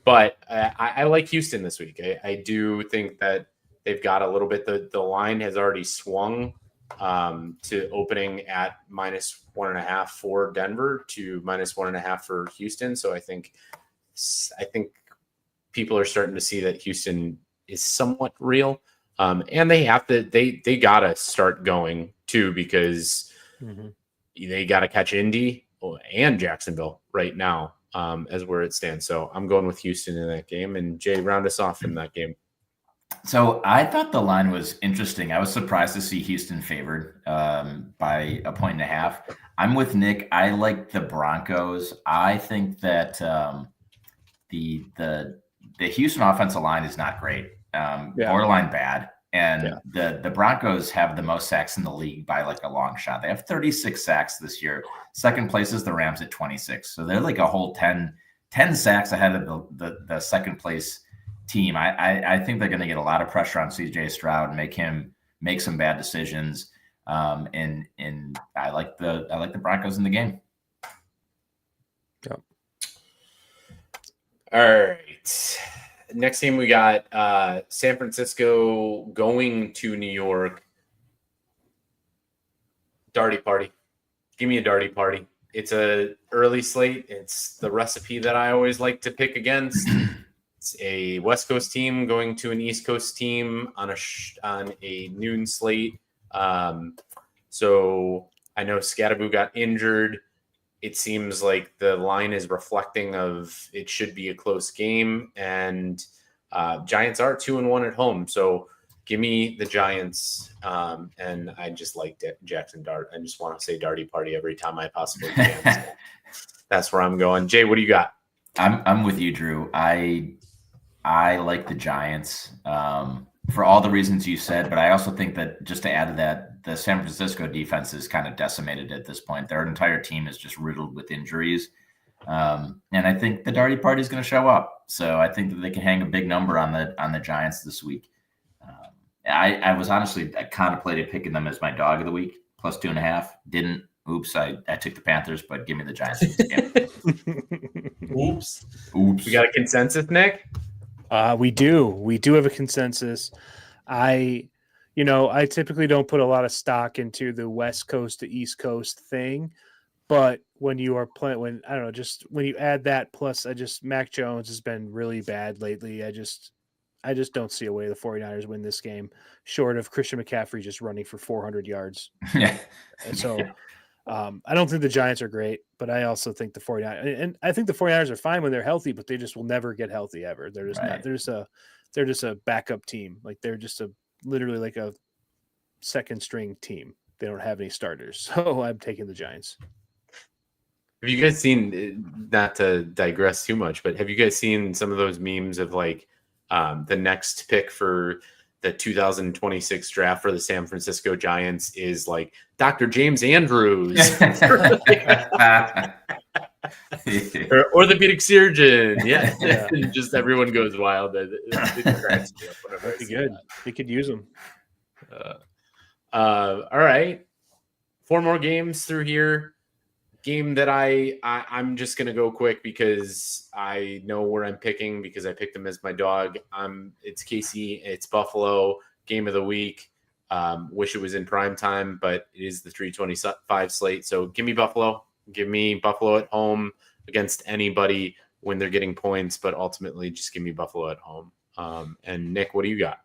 But I like Houston this week. I do think that they've got a little bit. The line has already swung to opening at -1.5 for Denver to -1.5 for Houston. So I think people are starting to see that Houston is somewhat real. And they got to start going too, because they got to catch Indy and Jacksonville right now as where it stands. So I'm going with Houston in that game, and Jay, round us off in that game. So I thought the line was interesting. I was surprised to see Houston favored by 1.5. I'm with Nick. I like the Broncos. I think that the Houston offensive line is not great, borderline bad, and the Broncos have the most sacks in the league by like a long shot. They have 36 sacks this year. Second place is the Rams at 26. So they're like a whole 10 sacks ahead of the second place team. I think they're going to get a lot of pressure on CJ Stroud and make him make some bad decisions. And I like the Broncos in the game. Yep. All right. Next game we got San Francisco going to New York. Darty party. Give me a darty party. It's a early slate. It's the recipe that I always like to pick against. It's a West Coast team going to an East Coast team on a noon slate. So I know Scatterboo got injured. It seems like the line is reflecting of it should be a close game, and Giants are 2-1 at home. So Give me the Giants, and I just like Jackson Dart. I just want to say Darty Party every time I possibly can. So that's where I'm going. Jay, what do you got? I'm with you, Drew. I like the Giants for all the reasons you said, but I also think that just to add to that, the San Francisco defense is kind of decimated at this point. Their entire team is just riddled with injuries. And I think the Darty Party is going to show up. So I think that they can hang a big number on the Giants this week. I was honestly, I contemplated picking them as my dog of the week, plus 2.5. Didn't. Oops, I took the Panthers, but give me the Giants. Oops. We got a consensus, Nick? We do have a consensus. I typically don't put a lot of stock into the West Coast to East Coast thing, but when you are playing, when you add that plus, Mac Jones has been really bad lately. I just don't see a way the 49ers win this game, short of Christian McCaffrey just running for 400 yards. Yeah. So I don't think the Giants are great, but I also think the 49ers, and I think the 49ers are fine when they're healthy, but they just will never get healthy ever. They're just not. They're just a backup team. Like they're just literally like a second string team. They don't have any starters. So I'm taking the Giants. Have you guys seen, not to digress too much, but have you guys seen some of those memes of like the next pick for the 2026 draft for the San Francisco Giants is like Dr. James Andrews, or orthopedic surgeon. Yeah. And just everyone goes wild. That'd be good. They could use them. All right. 4 more games through here. Game that I'm just going to go quick because I know where I'm picking because I picked them as my dog. It's KC, it's Buffalo, game of the week. Wish it was in prime time, but it is the 3:25 slate. So give me Buffalo. Give me Buffalo at home against anybody when they're getting points, but ultimately just give me Buffalo at home. And Nick, what do you got?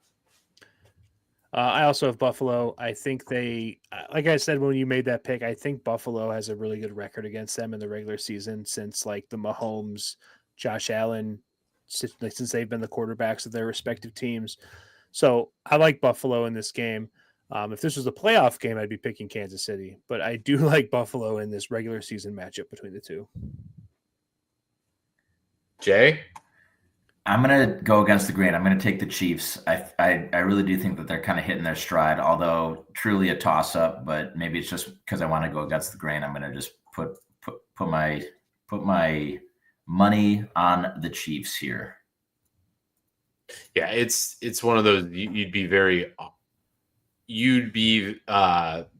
I also have Buffalo. I think they, like I said when you made that pick, I think Buffalo has a really good record against them in the regular season since like the Mahomes, Josh Allen, since they've been the quarterbacks of their respective teams. So I like Buffalo in this game. If this was a playoff game, I'd be picking Kansas City, but I do like Buffalo in this regular season matchup between the two. Jay? I'm going to go against the grain. I'm going to take the Chiefs. I really do think that they're kind of hitting their stride, although truly a toss-up, but maybe it's just because I want to go against the grain. I'm going to just put my money on the Chiefs here. Yeah, it's one of those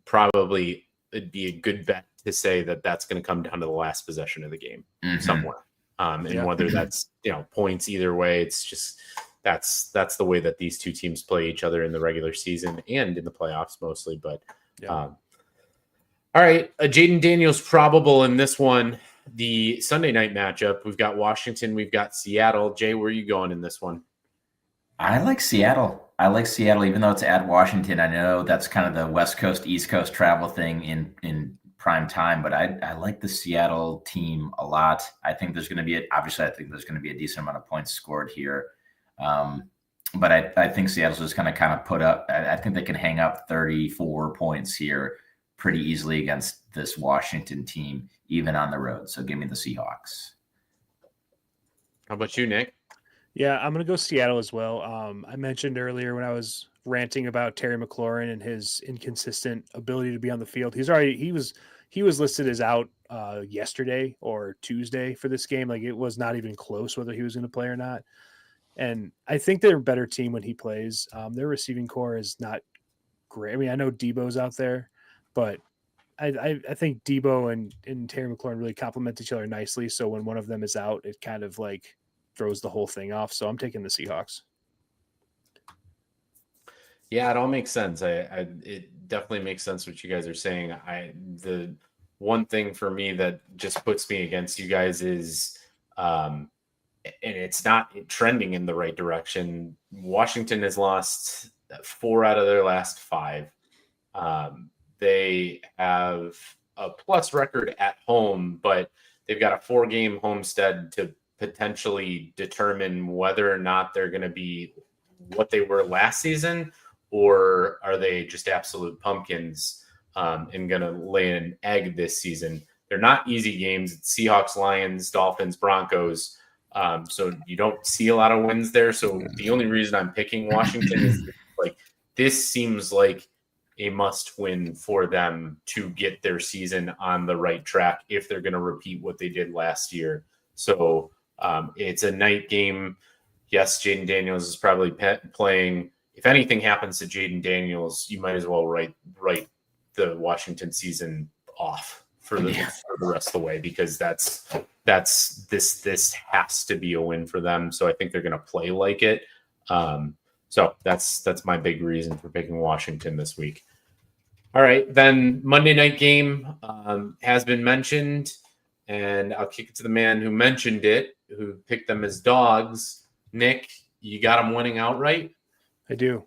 probably it'd be a good bet to say that that's going to come down to the last possession of the game somewhere. Whether that's points either way, it's just that's the way that these two teams play each other in the regular season and in the playoffs mostly. But all right, Jaden Daniels probable in this one. The Sunday night matchup, we've got Washington, we've got Seattle. Jay, where are you going in this one? I like Seattle. Even though it's at Washington. I know that's kind of the West Coast, East Coast travel thing in prime time, but I like the Seattle team a lot. I think there's going to be a decent amount of points scored here. But I think Seattle's just going to kind of put up, I think they can hang up 34 points here pretty easily against this Washington team, even on the road. So give me the Seahawks. How about you, Nick? Yeah, I'm going to go Seattle as well. I mentioned earlier when I was ranting about Terry McLaurin and his inconsistent ability to be on the field. He was listed as out yesterday or Tuesday for this game. Like it was not even close whether he was going to play or not. And I think they're a better team when he plays. Their receiving core is not great. I mean, I know Debo's out there, but I think Debo and Terry McLaurin really complement each other nicely. So when one of them is out, it kind of like throws the whole thing off. So I'm taking the Seahawks. Yeah, it all makes sense. It definitely makes sense what you guys are saying. The one thing for me that just puts me against you guys is, and it's not trending in the right direction. Washington has lost 4 out of their last 5. They have a plus record at home, but they've got a 4-game homestead to potentially determine whether or not they're going to be what they were last season or are they just absolute pumpkins and going to lay an egg this season? They're not easy games. It's Seahawks, Lions, Dolphins, Broncos. So you don't see a lot of wins there. So the only reason I'm picking Washington is like this seems like a must win for them to get their season on the right track if they're going to repeat what they did last year. So it's a night game. Yes, Jaden Daniels is probably playing. If anything happens to Jaden Daniels, you might as well write the Washington season off for the rest of the way, because this has to be a win for them. So I think they're going to play like it. So that's my big reason for picking Washington this week. All right, then Monday night game has been mentioned, and I'll kick it to the man who mentioned it, who picked them as dogs. Nick, you got them winning outright? I do.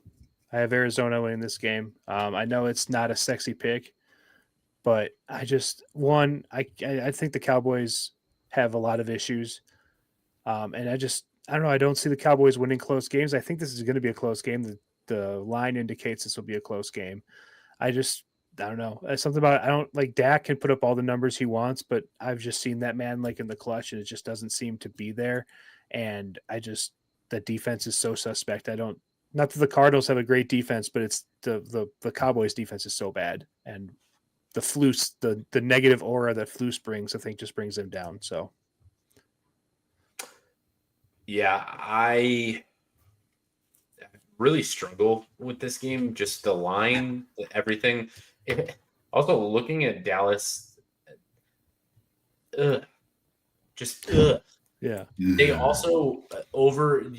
I have Arizona winning this game. I know it's not a sexy pick, but I think the Cowboys have a lot of issues. And I don't know. I don't see the Cowboys winning close games. I think this is going to be a close game. The line indicates this will be a close game. I don't know. Something about I don't like Dak can put up all the numbers he wants, but I've just seen that man like in the clutch, and it just doesn't seem to be there. And that defense is so suspect. Not that the Cardinals have a great defense, but it's the Cowboys defense is so bad, and the Flus, the negative aura that Flus brings, I think just brings them down. So. Yeah, I really struggle with this game. Just the line, everything. Also, looking at Dallas, Yeah. They also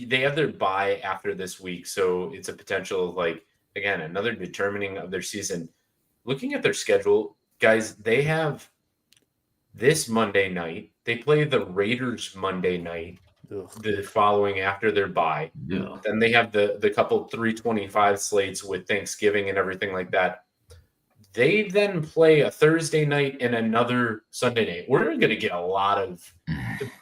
they have their bye after this week, so it's a potential of again another determining of their season. Looking at their schedule, guys, they have this Monday night. They play the Raiders Monday night. Ugh. The following after their bye. Yeah. Then they have the couple 325 slates with Thanksgiving and everything like that. They then play a Thursday night and another Sunday night. We're going to get a lot of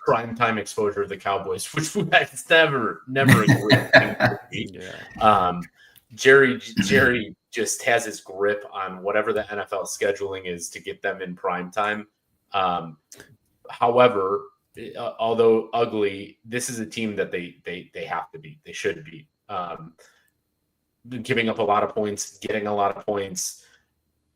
primetime exposure of the Cowboys, which that's never a great thing to be. Yeah. Jerry just has his grip on whatever the NFL scheduling is to get them in primetime. However, although ugly, this is a team that they have to beat. They should beat. Giving up a lot of points, getting a lot of points.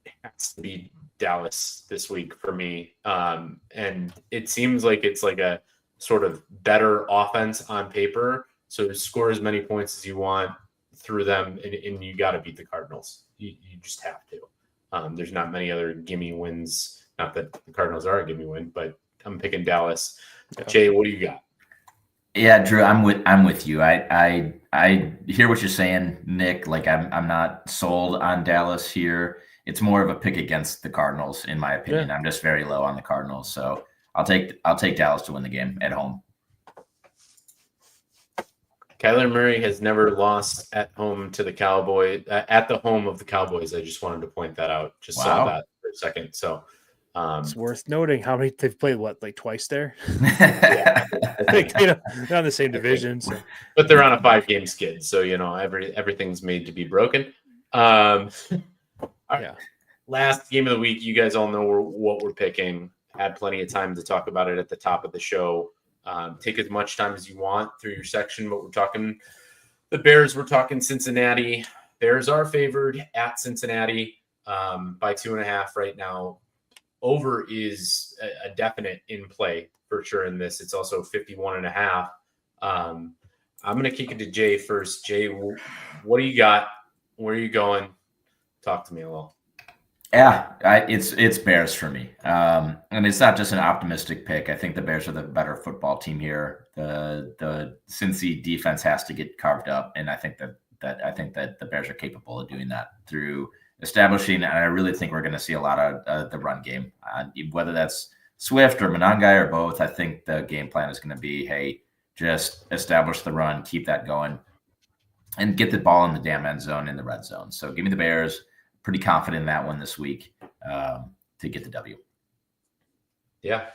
It has to be Dallas this week for me. And it seems like it's like a sort of better offense on paper. So score as many points as you want through them, and you got to beat the Cardinals. You just have to. There's not many other gimme wins. Not that the Cardinals are a gimme win, but I'm picking Dallas. Yeah. Jay, what do you got? Yeah, Drew, I'm with you. I hear what you're saying, Nick. Like I'm not sold on Dallas here. It's more of a pick against the Cardinals, in my opinion. Yeah. I'm just very low on the Cardinals, so I'll take Dallas to win the game at home. Kyler Murray has never lost at home to the Cowboys, at the home of the Cowboys. I just wanted to point that out. Just saw that for a second. So it's worth noting how many they've played. Like twice there. Yeah. They're on the same division, so. But they're on a 5-game skid, so everything's made to be broken. Yeah. Last game of the week, you guys all know what we're picking. Had plenty of time to talk about it at the top of the show. Take as much time as you want through your section, but we're talking the Bears. We're talking Cincinnati. Bears are favored at Cincinnati by 2.5 right now. Over is a definite in play for sure in this. It's also 51.5. I'm going to kick it to Jay first. Jay, what do you got? Where are you going? Talk to me a little. Yeah, it's Bears for me. And it's not just an optimistic pick. I think the Bears are the better football team here. The Cincy defense has to get carved up, and I think that the Bears are capable of doing that through establishing. And I really think we're going to see a lot of the run game, whether that's Swift or Monangai or both. I think the game plan is going to be, hey, just establish the run, keep that going, and get the ball in the damn end zone in the red zone. So give me the Bears. Pretty confident in that one this week to get the W. Yeah.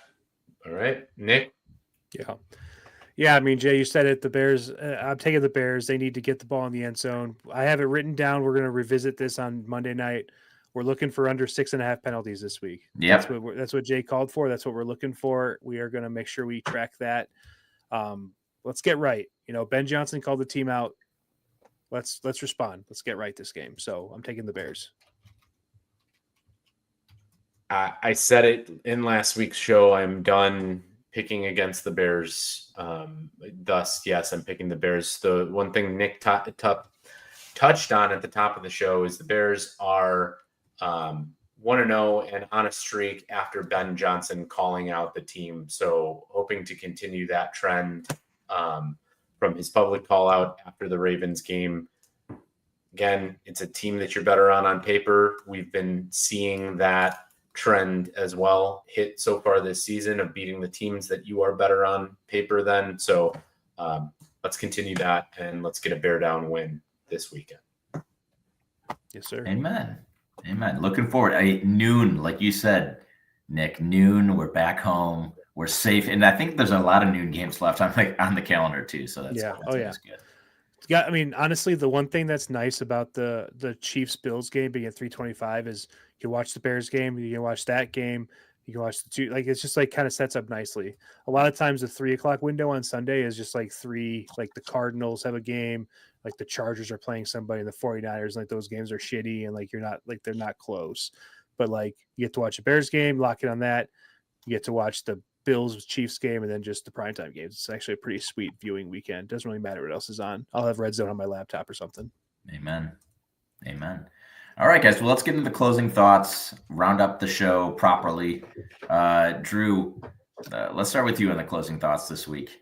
All right. Nick? Yeah, I mean, Jay, you said it. The Bears. I'm taking the Bears. They need to get the ball in the end zone. I have it written down. We're going to revisit this on Monday night. We're looking for under 6.5 penalties this week. Yep. That's what Jay called for. That's what we're looking for. We are going to make sure we track that. Let's get right. Ben Johnson called the team out. Let's respond. Let's get right this game. So I'm taking the Bears. I said it in last week's show. I'm done picking against the Bears. Thus, yes, I'm picking the Bears. The one thing Nick touched on at the top of the show is the Bears are 1-0 and on a streak after Ben Johnson calling out the team. So hoping to continue that trend from his public call out after the Ravens game. Again, it's a team that you're better on paper. We've been seeing that trend as well hit so far this season of beating the teams that you are better on paper than. So let's continue that and let's get a bear down win this weekend. Yes, sir. Amen. Looking forward. Noon, like you said, Nick, noon, we're back home. We're safe. And I think there's a lot of noon games left on the calendar too. So that's good. Yeah, I mean, honestly, the one thing that's nice about the Chiefs-Bills game being at 3:25 is you can watch the Bears game, you can watch that game, you can watch the two. Like, it's just like kind of sets up nicely. A lot of times the 3:00 window on Sunday is just like the Cardinals have a game, like the Chargers are playing somebody, and the 49ers, like those games are shitty and like they're not close. But like you get to watch a Bears game, lock it on that. You get to watch the Bills Chiefs game and then just the primetime games. It's actually a pretty sweet viewing weekend. Doesn't really matter what else is on. I'll have Red Zone on my laptop or something. Amen. All right, guys. Well, let's get into the closing thoughts, round up the show properly. Drew, let's start with you on the closing thoughts this week.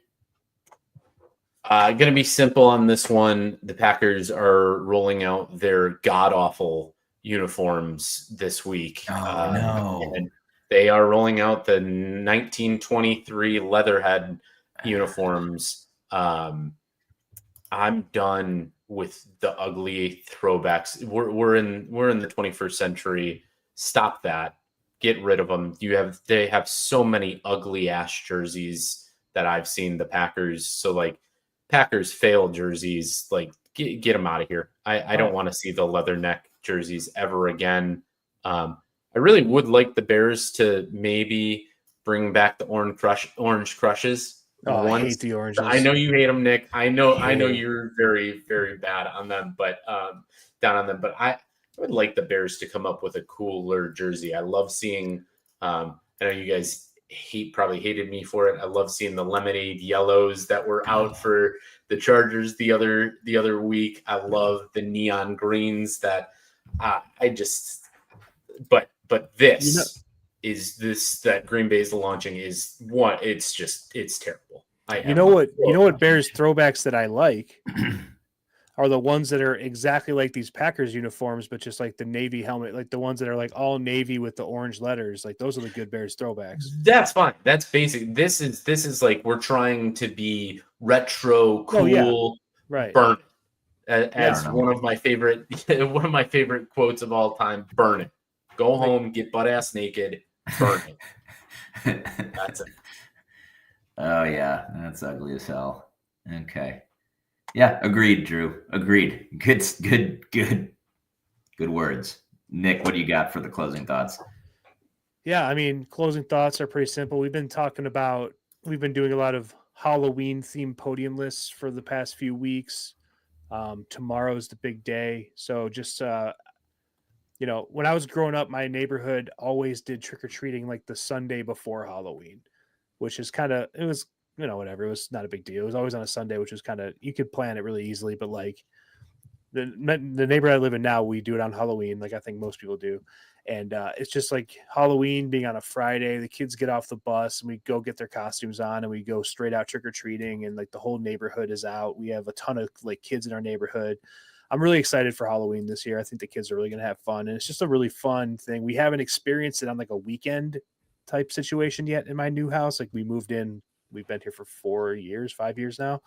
Going to be simple on this one. The Packers are rolling out their god-awful uniforms this week. Oh, no. And they are rolling out the 1923 Leatherhead uniforms. I'm done with the ugly throwbacks. We're in the 21st century. Stop that. Get rid of them. They have so many ugly ass jerseys that I've seen the Packers. So like Packers fail jerseys, like get them out of here. I don't want to see the leather neck jerseys ever again. I really would like the Bears to maybe bring back the orange crushes. Oh, I hate the oranges. I know you hate them, Nick. I know you're very, very bad on them, but down on them. But I would like the Bears to come up with a cooler jersey. I love seeing. I know you guys probably hated me for it. I love seeing the lemonade yellows that were out for the Chargers the other week. I love the neon greens that But this that Green Bay is launching is what it's terrible. You know what Bears throwbacks that I like are the ones that are exactly like these Packers uniforms, but just like the navy helmet, like the ones that are like all navy with the orange letters. Like those are the good Bears throwbacks. That's fine. That's basic. This is like we're trying to be retro, cool, right? Burn it. As one of my favorite quotes of all time. Burn it. Go home, get butt ass naked, burn it. That's it. Oh yeah, that's ugly as hell. Okay. Yeah, agreed, Drew. Agreed. Good words. Nick, what do you got for the closing thoughts? Yeah, I mean, closing thoughts are pretty simple. We've been doing a lot of Halloween themed podium lists for the past few weeks. Tomorrow's the big day. So just when I was growing up, my neighborhood always did trick-or-treating like the Sunday before Halloween, which is it was, whatever. It was not a big deal. It was always on a Sunday, which was you could plan it really easily. But like the neighborhood I live in now, we do it on Halloween, like I think most people do. And it's just like Halloween being on a Friday. The kids get off the bus and we go get their costumes on and we go straight out trick-or-treating. And like the whole neighborhood is out. We have a ton of like kids in our neighborhood. I'm really excited for Halloween this year. I think the kids are really going to have fun. And it's just a really fun thing. We haven't experienced it on like a weekend type situation yet in my new house. Like we moved in, we've been here for 5 years now.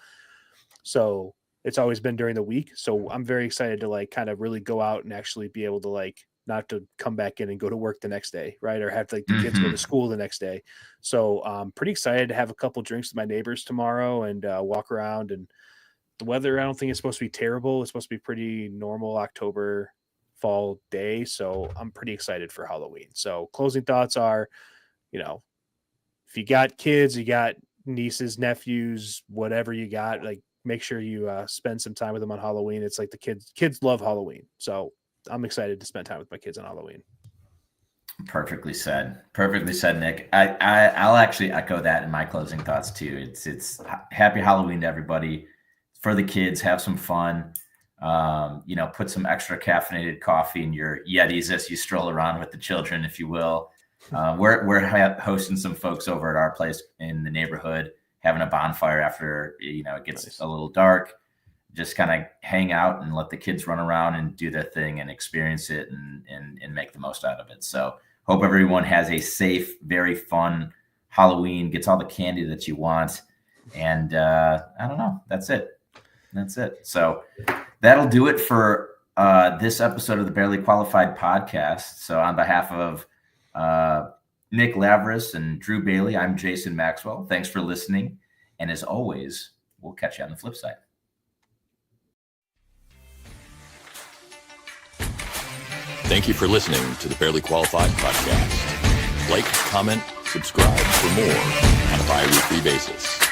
So it's always been during the week. So I'm very excited to like kind of really go out and actually be able to like not to come back in and go to work the next day, right? Or have like the kids go to school the next day. So I'm pretty excited to have a couple drinks with my neighbors tomorrow and walk around. And the weather, I don't think it's supposed to be terrible. It's supposed to be pretty normal October fall day. So I'm pretty excited for Halloween. So closing thoughts are, you know, if you got kids, you got nieces, nephews, whatever you got, like make sure you spend some time with them on Halloween. It's like the kids love Halloween. So I'm excited to spend time with my kids on Halloween. Perfectly said, Nick. I'll actually echo that in my closing thoughts too. It's happy Halloween to everybody. For the kids, have some fun. Put some extra caffeinated coffee in your Yetis as you stroll around with the children, if you will. We're hosting some folks over at our place in the neighborhood, having a bonfire after it gets a little dark. Just kind of hang out and let the kids run around and do their thing and experience it and make the most out of it. So hope everyone has a safe, very fun Halloween, gets all the candy that you want. And I don't know. That's it. So that'll do it for this episode of the Barely Qualified podcast. So on behalf of Nick Lavris and Drew Bailey, I'm Jason Maxwell. Thanks for listening. And as always, we'll catch you on the flip side. Thank you for listening to the Barely Qualified podcast. Like, comment, subscribe for more on a bi-weekly basis.